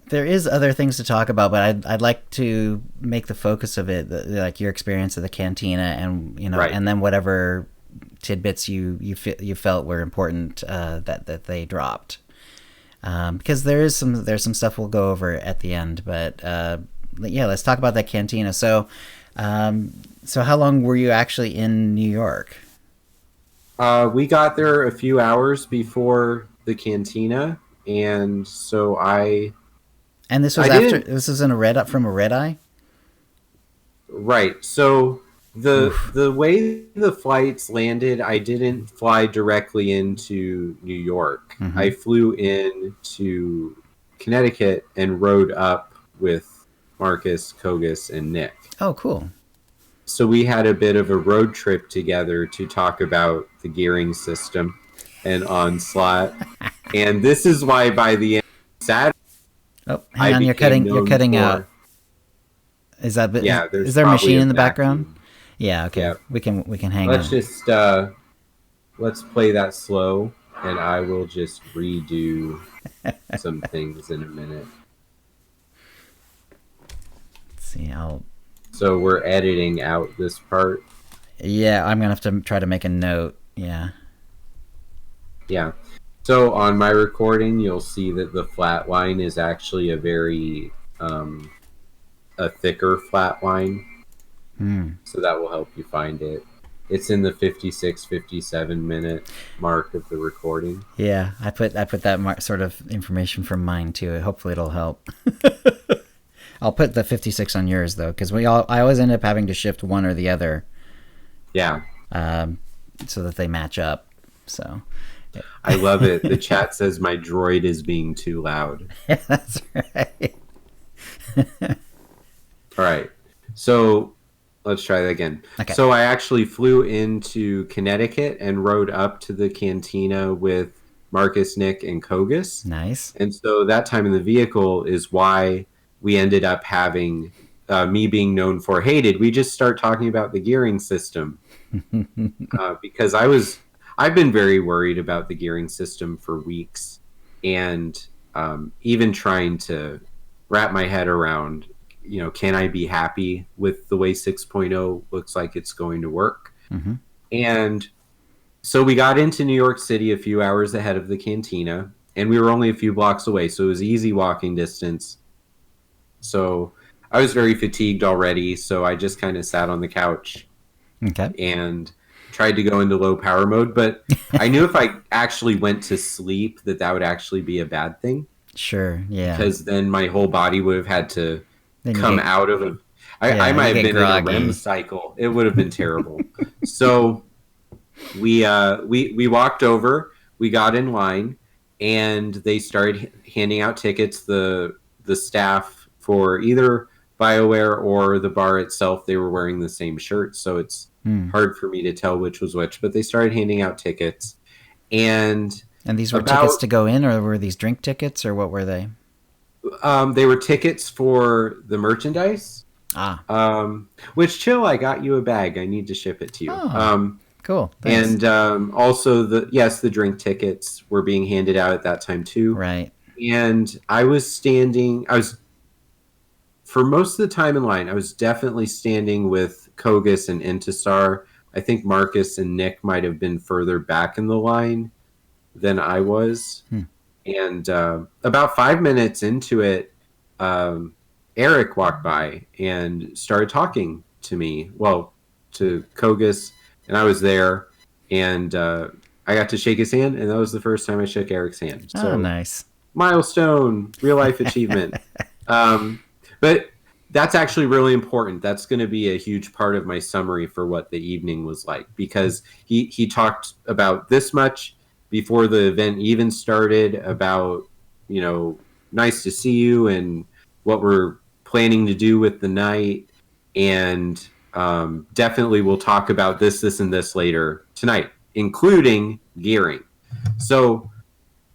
there is other things to talk about, but I'd like to make the focus of it, like your experience at the cantina, and and then whatever tidbits you felt were important that they dropped, because there's some stuff we'll go over at the end, but let's talk about that cantina. So how long were you actually in New York? We got there a few hours before the cantina, and so and this was this was in a red eye? Right. So the way the flights landed, I didn't fly directly into New York. I flew in to Connecticut and rode up with Marcus, Kogus, and Nick. Oh, cool. So we had a bit of a road trip together to talk about the gearing system and Onslaught. And this is why by the end of Saturday, hang on, you're cutting out. Is that? Yeah, is there a machine in the background? Yeah. Okay. Yeah. We can hang on. Let's just let's play that slow. and I will just redo some things in a minute. Let's see, So we're editing out this part. Yeah, I'm gonna have to try to make a note. Yeah. Yeah. So on my recording, you'll see that the flat line is actually a very a thicker flat line. So that will help you find it. It's in the 56, 57 minute mark of the recording. Yeah, I put that sort of information from mine too. Hopefully it'll help. I'll put the 56 on yours though, because I always end up having to shift one or the other. Yeah. So that they match up. So I love it. The chat says my droid is being too loud. Yeah, that's right. All right. So let's try that again. Okay. So I actually flew into Connecticut and rode up to the cantina with Marcus, Nick, and Kogus. Nice. And so that time in the vehicle is why we ended up having me being known for, hey, did we just start talking about the gearing system? Because I've been very worried about the gearing system for weeks, and even trying to wrap my head around, can I be happy with the way 6.0 looks like it's going to work? Mm-hmm. And so we got into New York City a few hours ahead of the cantina, and we were only a few blocks away, so it was easy walking distance. So I was very fatigued already, so I just kind of sat on the couch and tried to go into low power mode. But I knew if I actually went to sleep that would actually be a bad thing. Sure, yeah. Because then my whole body would have had to come out of it. I might have been groggy. In a REM cycle. It would have been terrible. So we walked over, we got in line, and they started handing out tickets. The staff for either BioWare or the bar itself, they were wearing the same shirt, so it's hard for me to tell which was which. But they started handing out tickets, and these were tickets to go in, or were these drink tickets, or what were they? They were tickets for the merchandise. Which, chill, I got you a bag. I need to ship it to you. Oh, cool. Thanks. And also the drink tickets were being handed out at that time too. Right. And for most of the time in line, I was definitely standing with Kogus and Intisar. I think Marcus and Nick might have been further back in the line than I was. And about 5 minutes into it, Eric walked by and started talking to me. Well, to Kogus, and I was there, and I got to shake his hand, and that was the first time I shook Eric's hand. So, nice. Milestone, real life achievement. But that's actually really important. That's going to be a huge part of my summary for what the evening was like, because he talked about this much before the event even started about, nice to see you and what we're planning to do with the night. And definitely we'll talk about this, and this later tonight, including gearing. So,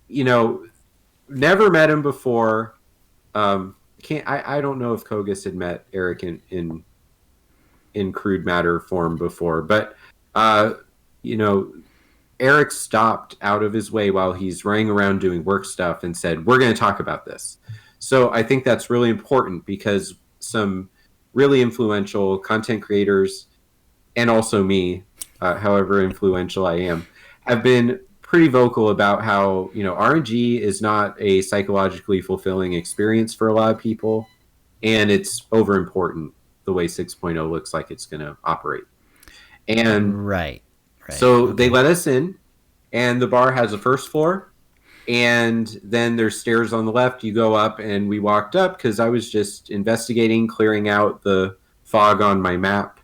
never met him before. I don't know if Kogus had met Eric in crude matter form before, but Eric stopped out of his way while he's running around doing work stuff and said, we're going to talk about this. So I think that's really important, because some really influential content creators, and also me, however influential I am, have been pretty vocal about how, RNG is not a psychologically fulfilling experience for a lot of people, and it's over important the way 6.0 looks like it's going to operate. And right. So they let us in, and the bar has a first floor, and then there's stairs on the left. You go up, and we walked up because I was just investigating, clearing out the fog on my map,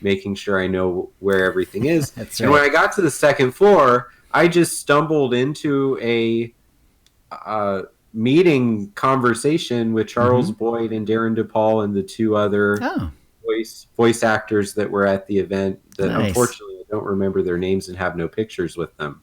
making sure I know where everything is. That's and right. when I got to the second floor, I just stumbled into a meeting conversation with Charles Boyd and Darren DePaul and the two other voice actors that were at the event that unfortunately I don't remember their names and have no pictures with them.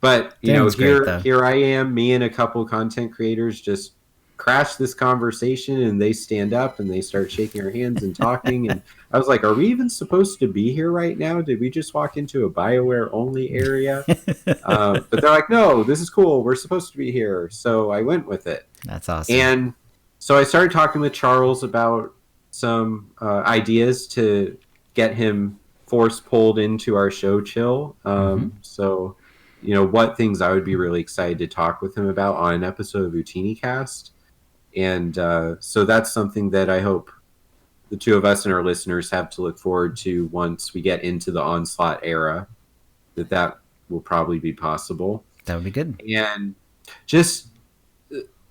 But here I am, me and a couple content creators just crash this conversation, and they stand up and they start shaking our hands and talking. And I was like, are we even supposed to be here right now? Did we just walk into a BioWare only area? But they're like, no, this is cool. We're supposed to be here. So I went with it. That's awesome. And so I started talking with Charles about some ideas to get him force pulled into our show chill. So, what things I would be really excited to talk with him about on an episode of OotiniCast. And so that's something that I hope the two of us and our listeners have to look forward to once we get into the Onslaught era, that will probably be possible. That would be good. And just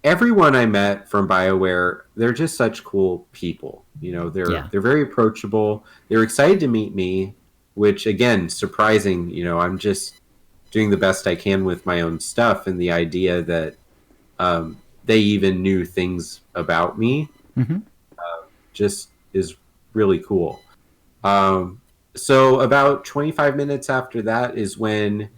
everyone I met from BioWare, they're just such cool people. They're very approachable. They're excited to meet me, which, again, surprising. I'm just doing the best I can with my own stuff, and the idea that they even knew things about me just is really cool. So about 25 minutes after that is when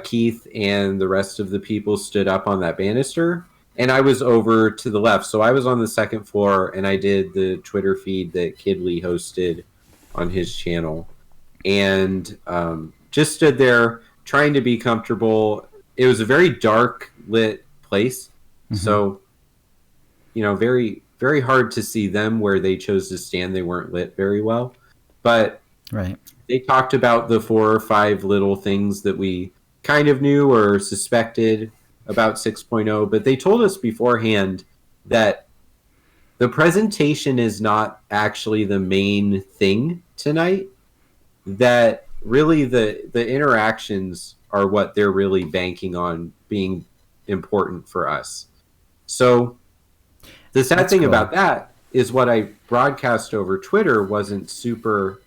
Keith and the rest of the people stood up on that banister, and I was over to the left. So I was on the second floor, and I did the Twitter feed that Kidley hosted on his channel, and just stood there trying to be comfortable. It was a very dark lit place, so very, very hard to see them where they chose to stand. They weren't lit very well, but they talked about the 4 or 5 little things that we kind of knew or suspected about 6.0, but they told us beforehand that the presentation is not actually the main thing tonight, that really the interactions are what they're really banking on being important for us. So the sad thing about that is what I broadcast over Twitter wasn't super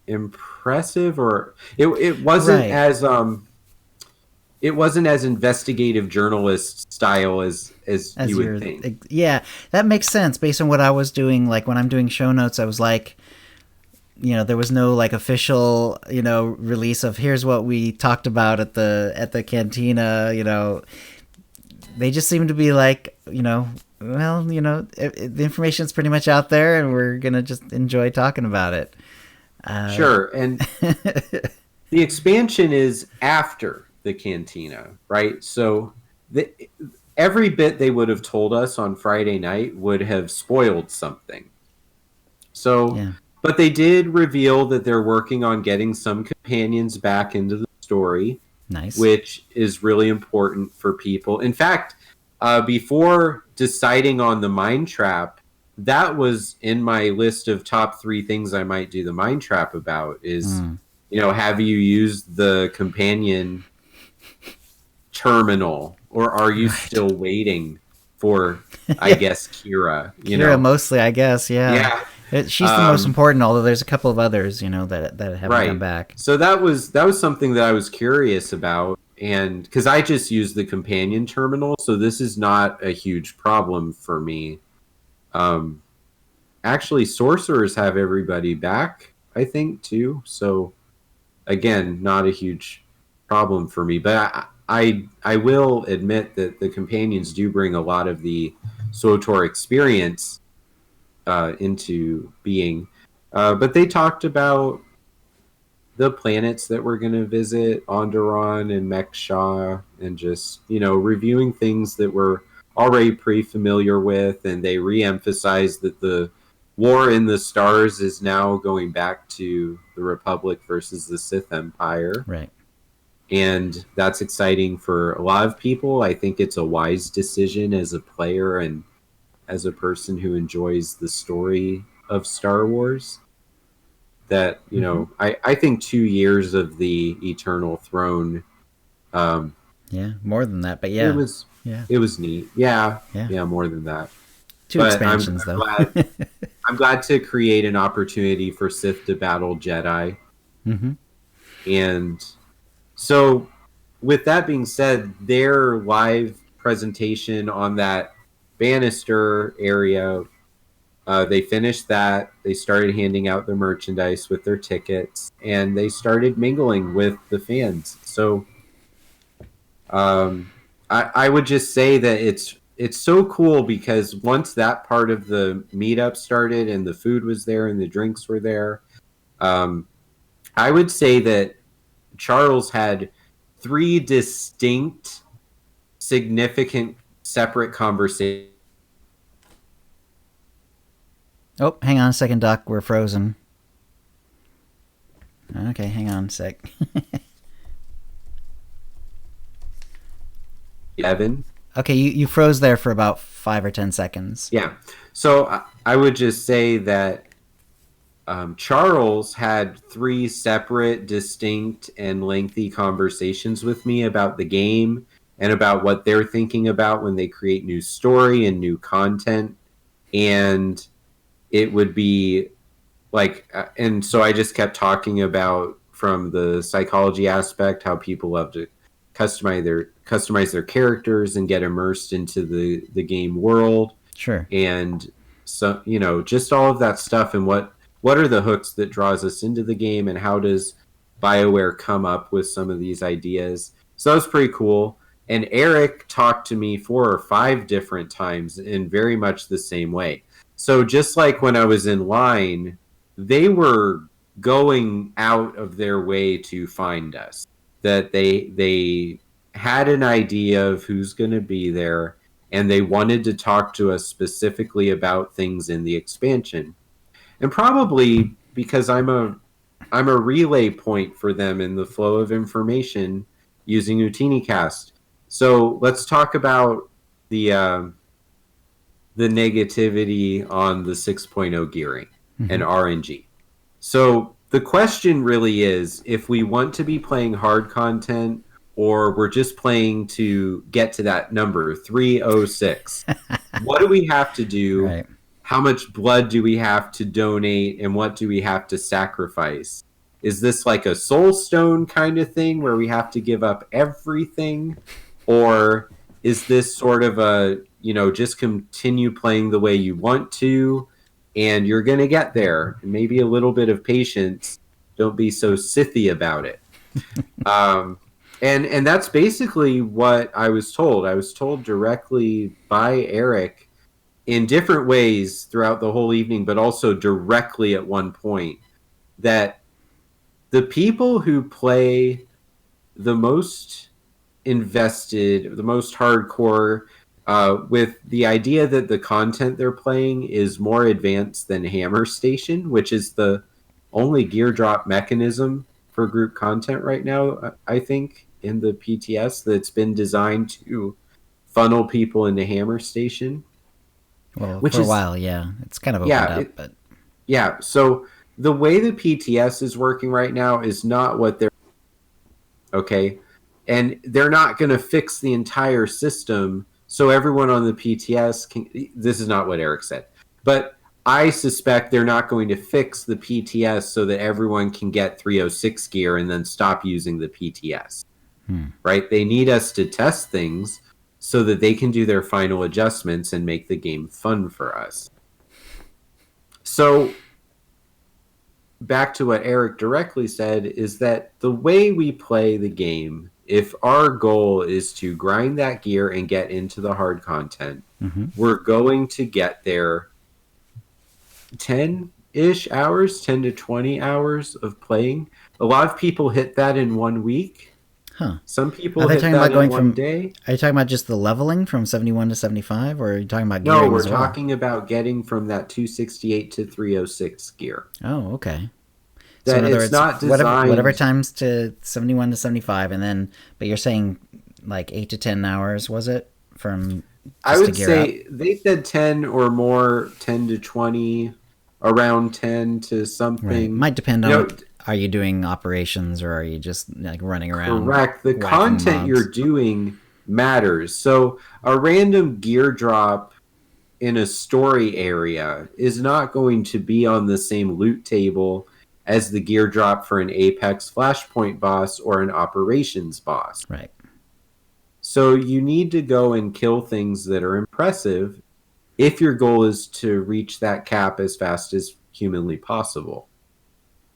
impressive, or it wasn't as investigative journalist style as you would think. Yeah, that makes sense based on what I was doing. Like when I'm doing show notes, I was like, there was no like official, release of here's what we talked about at the cantina. They just seem to be like, the information's pretty much out there, and we're gonna just enjoy talking about it. Sure, and the expansion is after the cantina, right? So every bit they would have told us on Friday night would have spoiled something. So, but they did reveal that they're working on getting some companions back into the story. Nice. Which is really important for people. In fact, before deciding on the Mind Trap, that was in my list of top 3 things I might do the Mind Trap about is, have you used the companion terminal, or are you still waiting for, I guess, Kira? Kira mostly, I guess, yeah. She's the most important, although there's a couple of others, that haven't come back. So that was something that I was curious about, and because I just use the companion terminal, so this is not a huge problem for me. Actually, sorcerers have everybody back, I think, too. So again, not a huge problem for me. But I will admit that the companions do bring a lot of the SWTOR experience into being. But they talked about the planets that we're going to visit, Onderon and Meksha, and just, reviewing things that we're already pretty familiar with. And they re-emphasized that the war in the stars is now going back to the Republic versus the Sith Empire. Right. And that's exciting for a lot of people. I think it's a wise decision as a player and as a person who enjoys the story of Star Wars. That, I think 2 years of the Eternal Throne. More than that, but it was neat. Yeah, more than that. 2 expansions, though. I'm glad to create an opportunity for Sith to battle Jedi. And so, with that being said, their live presentation on that banister area, they finished that. They started handing out their merchandise with their tickets, and they started mingling with the fans. So, I would just say that it's so cool because once that part of the meetup started and the food was there and the drinks were there, I would say that Charles had 3 distinct, significant, separate conversations. Oh, hang on a second, Doc. We're frozen. Okay, hang on a sec. Evan? Okay, you froze there for about 5 or 10 seconds. Yeah. So I would just say that Charles had 3 separate, distinct, and lengthy conversations with me about the game and about what they're thinking about when they create new story and new content. And it would be like, and so I just kept talking about from the psychology aspect how people love to customize their characters and get immersed into the game world. Sure. And so, just all of that stuff, and what are the hooks that draws us into the game, and how does BioWare come up with some of these ideas. So that was pretty cool. And Eric talked to me 4 or 5 different times in very much the same way. So just like when I was in line, they were going out of their way to find us. That they had an idea of who's going to be there, and they wanted to talk to us specifically about things in the expansion. And probably because I'm a relay point for them in the flow of information using OotiniCast. So let's talk about the negativity on the 6.0 gearing and RNG. So the question really is, if we want to be playing hard content or we're just playing to get to that number 306, what do we have to do? Right. How much blood do we have to donate, and what do we have to sacrifice? Is this like a soul stone kind of thing where we have to give up everything? Or is this sort of a, just continue playing the way you want to, and you're going to get there? And maybe a little bit of patience. Don't be so sithy about it. And that's basically what I was told. I was told directly by Eric in different ways throughout the whole evening, but also directly at one point, that the people who play the most invested, the most hardcore, with the idea that the content they're playing is more advanced than Hammer Station, which is the only gear drop mechanism for group content right now, I think, in the PTS, that's been designed to funnel people into Hammer Station. Well, for a while, yeah. It's kind of opened up, but... Yeah, so the way the PTS is working right now is not what they're... Okay? And they're not going to fix the entire system so everyone on the PTS can... This is not what Eric said. But I suspect they're not going to fix the PTS so that everyone can get 306 gear and then stop using the PTS. Right? They need us to test things so that they can do their final adjustments and make the game fun for us. So, back to what Eric directly said, is that the way we play the game, if our goal is to grind that gear and get into the hard content, we're going to get there 10-ish hours, 10 to 20 hours of playing. A lot of people hit that in 1 week. Huh. Some people hit that in one day. Are you talking about just the leveling from 71 to 75, or are you talking about gearing? No, we're talking about getting from that 268 to 306 gear. Oh, okay. So in other words, not designed... whatever times to 71 to 75, and then, but you're saying like 8 to 10 hours, was it? From I would say they said 10 or more, 10 to 20, around 10 to something. Right. Might depend on... Are you doing operations, or are you just like running around? Correct. The content you're doing matters. So a random gear drop in a story area is not going to be on the same loot table as the gear drop for an Apex Flashpoint boss or an operations boss. Right. So you need to go and kill things that are impressive if your goal is to reach that cap as fast as humanly possible.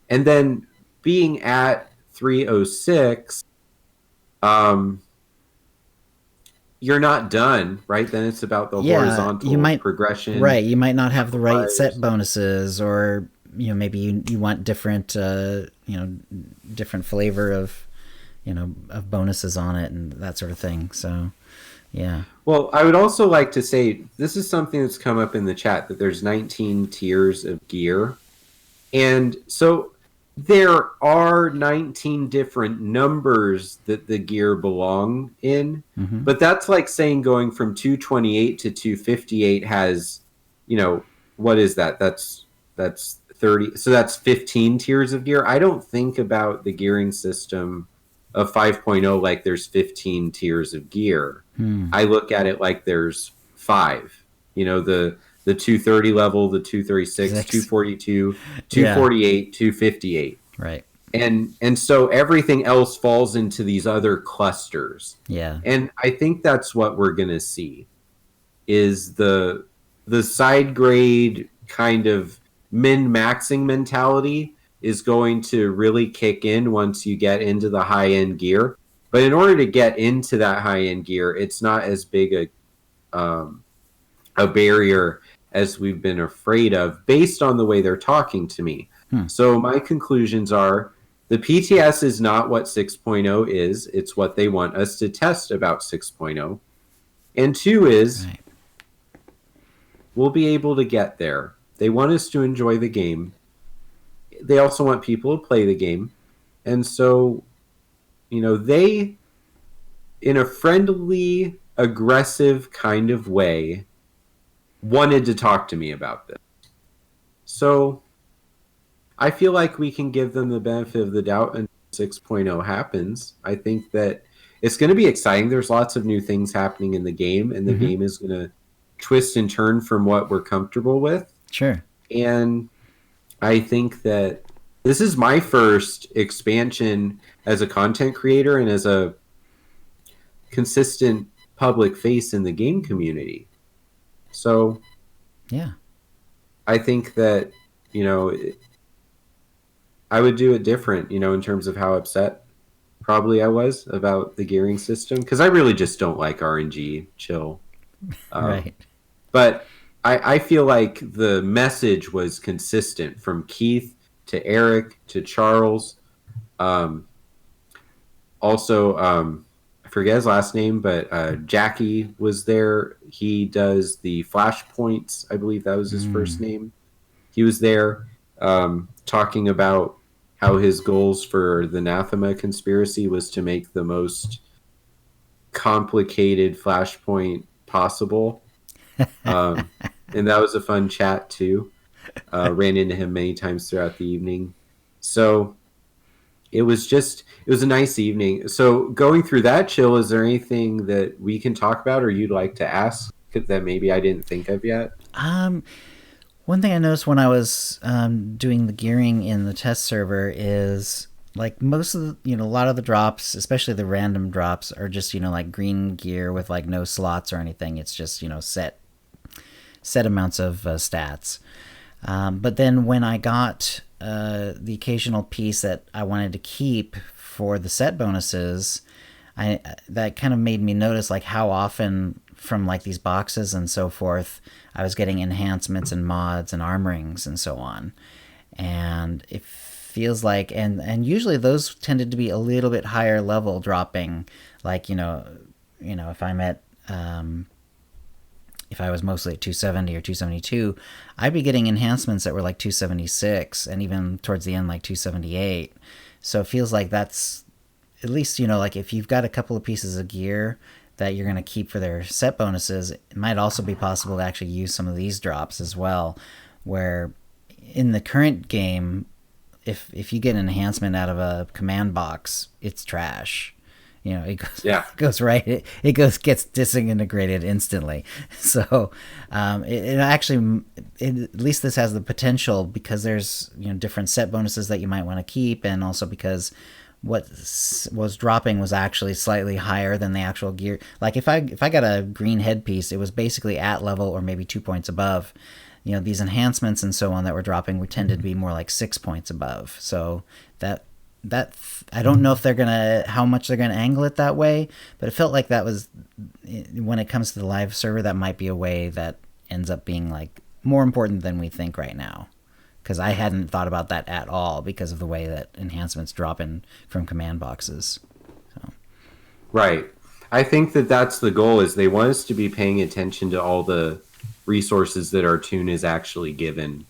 And then being at 306, you're not done, right? Then it's about the horizontal progression. Right, you might not have the right set bonuses, or maybe you want different different flavor of of bonuses on it and that sort of thing. So yeah. Well, I would also like to say this is something that's come up in the chat, that there's 19 tiers of gear. And so there are 19 different numbers that the gear belong in, but that's like saying going from 228 to 258 has, what is that? That's 30. So that's 15 tiers of gear. I don't think about the gearing system of 5.0 like there's 15 tiers of gear. I look at it like there's 5. The 230 level, the 236, 242, 248, 258. Right. And so everything else falls into these other clusters. Yeah. And I think that's what we're going to see, is the side grade kind of min-maxing mentality is going to really kick in once you get into the high-end gear. But in order to get into that high-end gear, it's not as big a barrier as we've been afraid of, based on the way they're talking to me. So my conclusions are, the PTS is not what 6.0 is. It's what they want us to test about 6.0. And 2 is, we'll be able to get there. They want us to enjoy the game. They also want people to play the game. And so, they, in a friendly, aggressive kind of way, wanted to talk to me about this. So I feel like we can give them the benefit of the doubt until 6.0 happens. I think that it's going to be exciting. There's lots of new things happening in the game, and the game is going to twist and turn from what we're comfortable with. Sure. And I think that this is my first expansion as a content creator and as a consistent public face in the game community. So, yeah, I think that, I would do it different, in terms of how upset probably I was about the gearing system, because I really just don't like RNG chill. Right. But I feel like the message was consistent from Keith to Eric to Charles. Also, I forget his last name, but Jackie was there. He does the Flashpoints. I believe that was his first name. He was there talking about how his goals for the Anathema conspiracy was to make the most complicated Flashpoint possible. And that was a fun chat, too. Ran into him many times throughout the evening. So it was a nice evening. So going through that chill, is there anything that we can talk about or you'd like to ask that maybe I didn't think of yet? One thing I noticed when I was doing the gearing in the test server is, like, most of the, a lot of the drops, especially the random drops, are just, like green gear with like no slots or anything. It's just, set amounts of stats. But then when I got the occasional piece that I wanted to keep for the set bonuses, that kind of made me notice, like, how often from like these boxes and so forth I was getting enhancements and mods and armorings and so on. And it feels like, and usually those tended to be a little bit higher level dropping, like, if I'm at if I was mostly at 270 or 272, I'd be getting enhancements that were like 276, and even towards the end like 278. So it feels like that's, at least, like, if you've got a couple of pieces of gear that you're going to keep for their set bonuses, it might also be possible to actually use some of these drops as well, where in the current game, if you get an enhancement out of a command box, it's trash. It gets disintegrated instantly. So it actually, at least this has the potential, because there's different set bonuses that you might want to keep, and also because what was dropping was actually slightly higher than the actual gear. Like, if I got a green headpiece, it was basically at level or maybe 2 points above. These enhancements and so on that were dropping tended to be more like 6 points above. So that I don't know if how much they're gonna angle it that way, but it felt like that was, when it comes to the live server, that might be a way that ends up being like more important than we think right now. Because I hadn't thought about that at all because of the way that enhancements drop in from command boxes. So. Right. I think that that's the goal, is they want us to be paying attention to all the resources that our tune is actually given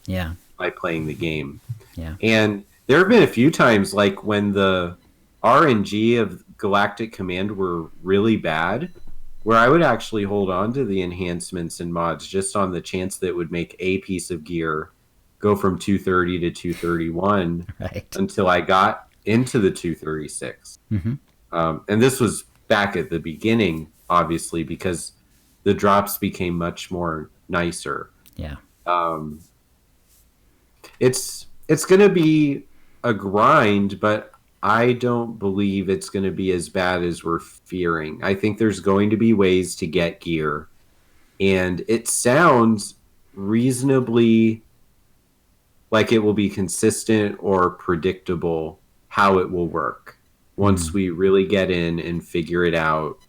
by playing the game. Yeah. And there have been a few times, like when the RNG of Galactic Command were really bad, where I would actually hold on to the enhancements and mods just on the chance that it would make a piece of gear go from 230 to 231 until I got into the 236. Mm-hmm. And this was back at the beginning, obviously, because the drops became much more nicer. Yeah. It's going to be a grind, but I don't believe it's going to be as bad as we're fearing. I think there's going to be ways to get gear, and it sounds reasonably like it will be consistent or predictable how it will work once we really get in and figure it out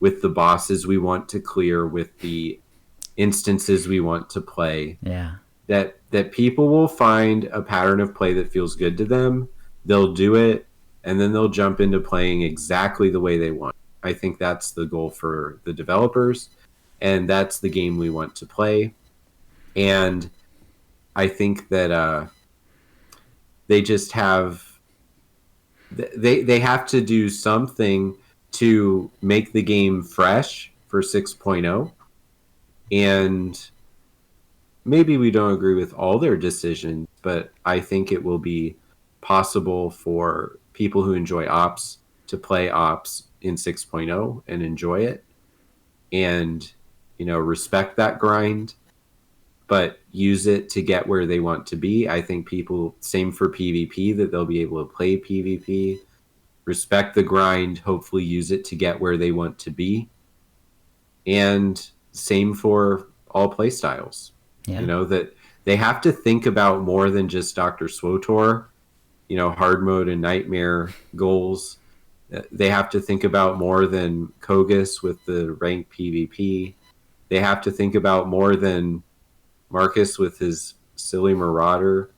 with the bosses we want to clear, with the instances we want to play. Yeah. That people will find a pattern of play that feels good to them. They'll do it, and then they'll jump into playing exactly the way they want. I think that's the goal for the developers, and that's the game we want to play. And I think that they just have they have to do something to make the game fresh for 6.0. And maybe we don't agree with all their decisions, but I think it will be possible for people who enjoy Ops to play Ops in 6.0 and enjoy it, and respect that grind, but use it to get where they want to be. I think people, same for PvP, that they'll be able to play PvP, respect the grind, hopefully use it to get where they want to be. And same for all play styles. Yeah. That they have to think about more than just Dr. SWTOR, hard mode and nightmare goals. They have to think about more than Kogus with the ranked PvP. They have to think about more than Marcus with his silly Marauder.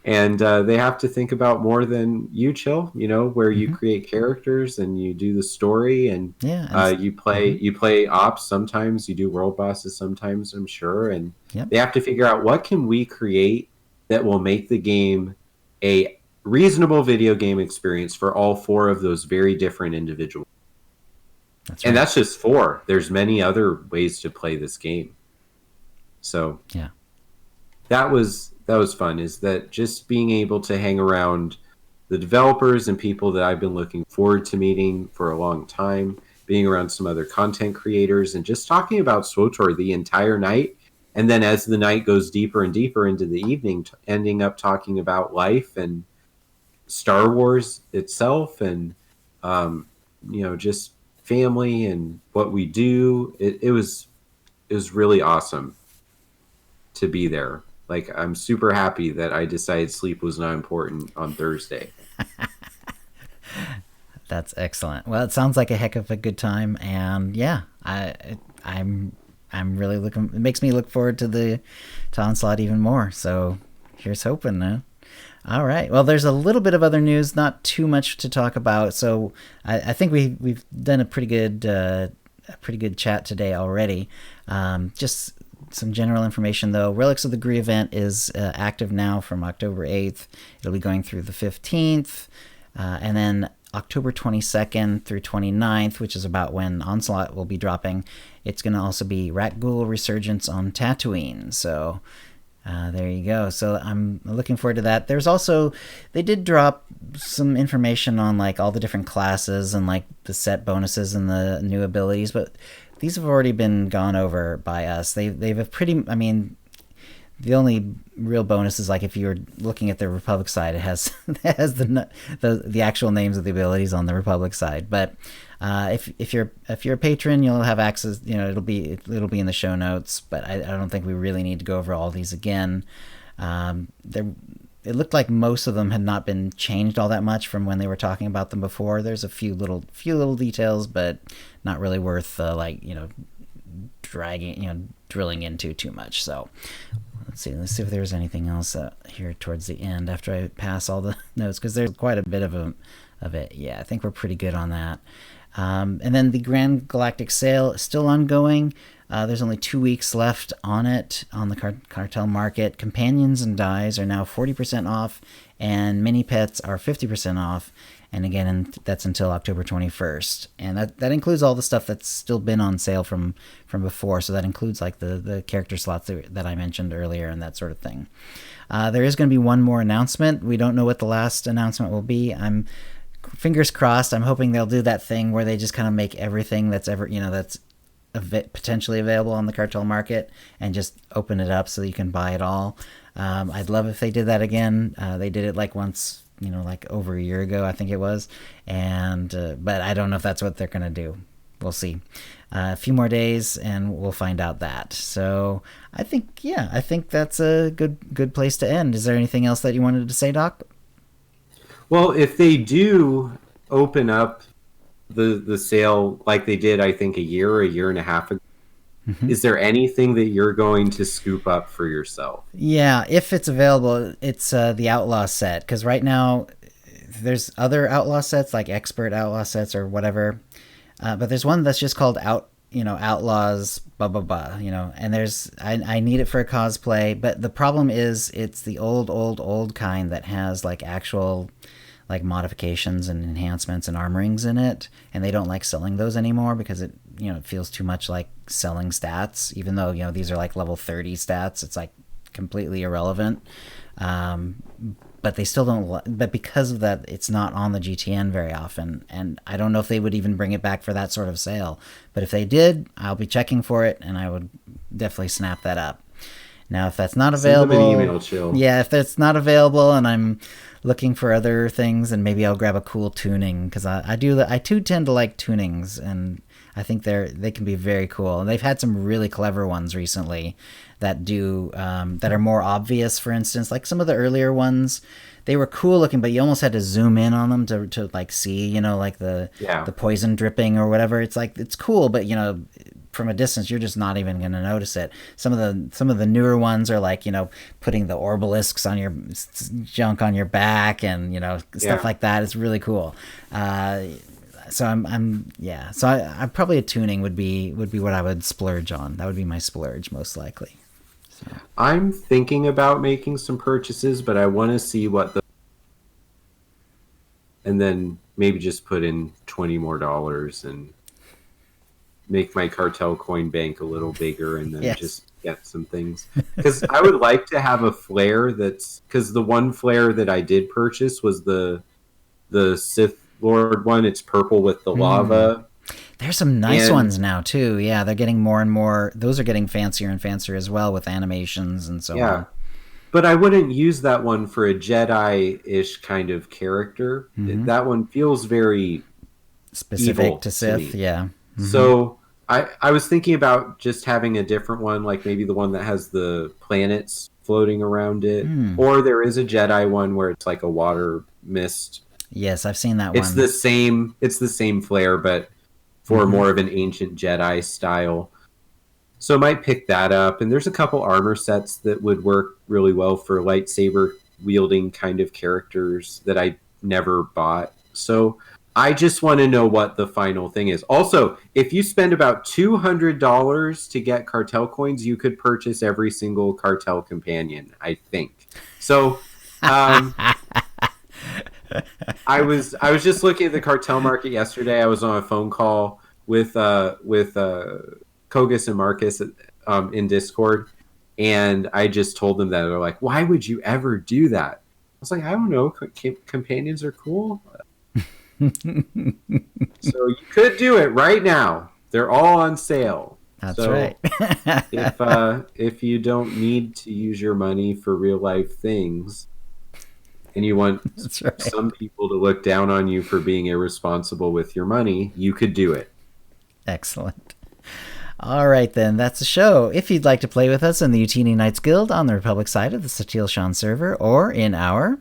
And they have to think about more than you, Chill, where you create characters and you do the story, and you play Ops sometimes, you do world bosses sometimes, I'm sure. And they have to figure out, what can we create that will make the game a reasonable video game experience for all four of those very different individuals. That's right. And that's just 4. There's many other ways to play this game. So that was fun, is that just being able to hang around the developers and people that I've been looking forward to meeting for a long time, being around some other content creators, and just talking about SWTOR the entire night. And then as the night goes deeper and deeper into the evening, ending up talking about life and Star Wars itself, and just family and what we do. It was really awesome to be there. Like, I'm super happy that I decided sleep was not important on Thursday. That's excellent. Well, it sounds like a heck of a good time, and I'm really looking. It makes me look forward to Onslaught even more. So here's hoping, huh? All right. Well, there's a little bit of other news, not too much to talk about. So I think we've done a pretty good chat today already. Just some general information, though. Relics of the Gree event is active now from October 8th. It'll be going through the 15th, and then October 22nd through 29th, which is about when Onslaught will be dropping. It's going to also be Rakghoul Resurgence on Tatooine. So there you go. So I'm looking forward to that. There's also, they did drop some information on like all the different classes and like the set bonuses and the new abilities, but these have already been gone over by us. They've a pretty, I mean, the only real bonus is like if you're looking at the Republic side, it has the actual names of the abilities on the Republic side. But if you're a patron, you'll have access. It'll be in the show notes. But I don't think we really need to go over all these again. it looked like most of them had not been changed all that much from when they were talking about them before. There's a few little details, but not really worth drilling into too much. So let's see if there's anything else here towards the end after I pass all the notes, because there's quite a bit of it. Yeah, I think we're pretty good on that. And then the Grand Galactic Sale is still ongoing. There's only 2 weeks left on it on the cartel market. Companions and dies are now 40% off, and mini pets are 50% off. And again, that's until October 21st. And that includes all the stuff that's still been on sale from before. So that includes like the character slots that I mentioned earlier and that sort of thing. There is going to be one more announcement. We don't know what the last announcement will be. I'm fingers crossed. I'm hoping they'll do that thing where they just kind of make everything that's potentially available on the cartel market and just open it up so you can buy it all. I'd love if they did that again. They did it like once, like over a year ago, I think it was. And but I don't know if that's what they're going to do. We'll see. A few more days and we'll find out that. So I think that's a good place to end. Is there anything else that you wanted to say, Doc? Well, if they do open up the sale like they did, I think a year and a half ago, is there anything that you're going to scoop up for yourself? Yeah, if it's available, it's the Outlaw set, because right now there's other Outlaw sets like Expert Outlaw sets or whatever, but there's one that's just called Outlaws blah blah blah, and there's I need it for a cosplay, but the problem is it's the old kind that has like actual like modifications and enhancements and armorings in it, and they don't like selling those anymore because it feels too much like selling stats, even though these are like level 30 stats. It's like completely irrelevant, but they still don't. But because of that, it's not on the GTN very often, and I don't know if they would even bring it back for that sort of sale. But if they did, I'll be checking for it, and I would definitely snap that up. Now, if that's not available, send them an email, Chill. Yeah, if that's not available, and I'm looking for other things, and maybe I'll grab a cool tuning, because I too tend to like tunings, and I think they can be very cool. And they've had some really clever ones recently that do that are more obvious. For instance, like some of the earlier ones, they were cool looking, but you almost had to zoom in on them to like see, like the poison dripping or whatever. It's like it's cool, but from a distance you're just not even going to notice it. Some of the newer ones are like putting the orbalisks on your junk on your back and stuff like that. It's really cool. So I probably a tuning would be what I would splurge on. That would be my splurge most likely. So. I'm thinking about making some purchases, but I want to see and then maybe just put in $20 more and make my cartel coin bank a little bigger, and then just get some things. Because I would like to have a flare because the one flare that I did purchase was the Sith Lord one. It's purple with the lava. There's some nice ones now too. Yeah, they're getting more and more. Those are getting fancier and fancier as well with animations and so on. But I wouldn't use that one for a Jedi-ish kind of character. That one feels very specific to Sith. To yeah. So I was thinking about just having a different one, like maybe the one that has the planets floating around it, or there is a Jedi one where it's like a water mist. Yes, I've seen that one. It's the same flare, but for more of an ancient Jedi style. So I might pick that up. And there's a couple armor sets that would work really well for lightsaber wielding kind of characters that I never bought. So I just want to know what the final thing is. Also, if you spend about $200 to get cartel coins, you could purchase every single cartel companion, I think. So I was just looking at the cartel market yesterday. I was on a phone call with Kogus and Marcus in Discord, and I just told them that. They're like, "Why would you ever do that?" I was like, "I don't know. Companions are cool." So you could do it right now. They're all on sale. That's right. If you don't need to use your money for real life things, and you want some people to look down on you for being irresponsible with your money, you could do it. Excellent. All right, then, that's the show. If you'd like to play with us in the Utini Knights Guild on the Republic side of the Satil Shan server, or in our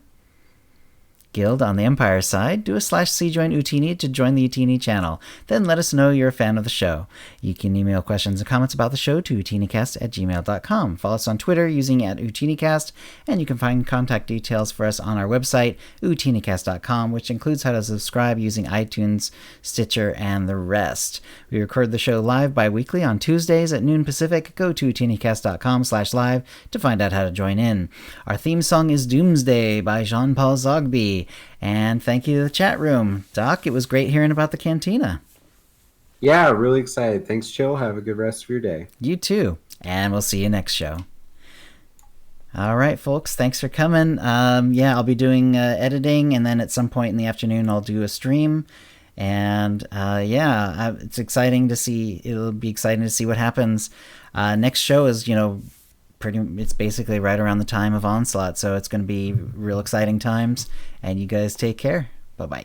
Guild on the Empire side, do a /C join Utini to join the Utini channel. Then let us know you're a fan of the show. You can email questions and comments about the show to OotiniCast@gmail.com. Follow us on Twitter using @OotiniCast, and you can find contact details for us on our website, OotiniCast.com, which includes how to subscribe using iTunes, Stitcher, and the rest. We record the show live bi-weekly on Tuesdays at noon Pacific. Go to OotiniCast.com/live to find out how to join in. Our theme song is Doomsday by Jean-Paul Zogby. And thank you to the chat room. Doc, it was great hearing about the cantina. Yeah, really excited. Thanks, Chill. Have a good rest of your day. You too. And we'll see you next show. All right, folks. Thanks for coming. I'll be doing editing, and then at some point in the afternoon, I'll do a stream. And it's exciting to see. It'll be exciting to see what happens. Next show is, it's basically right around the time of Onslaught, so it's going to be real exciting times, and you guys take care. Bye-bye.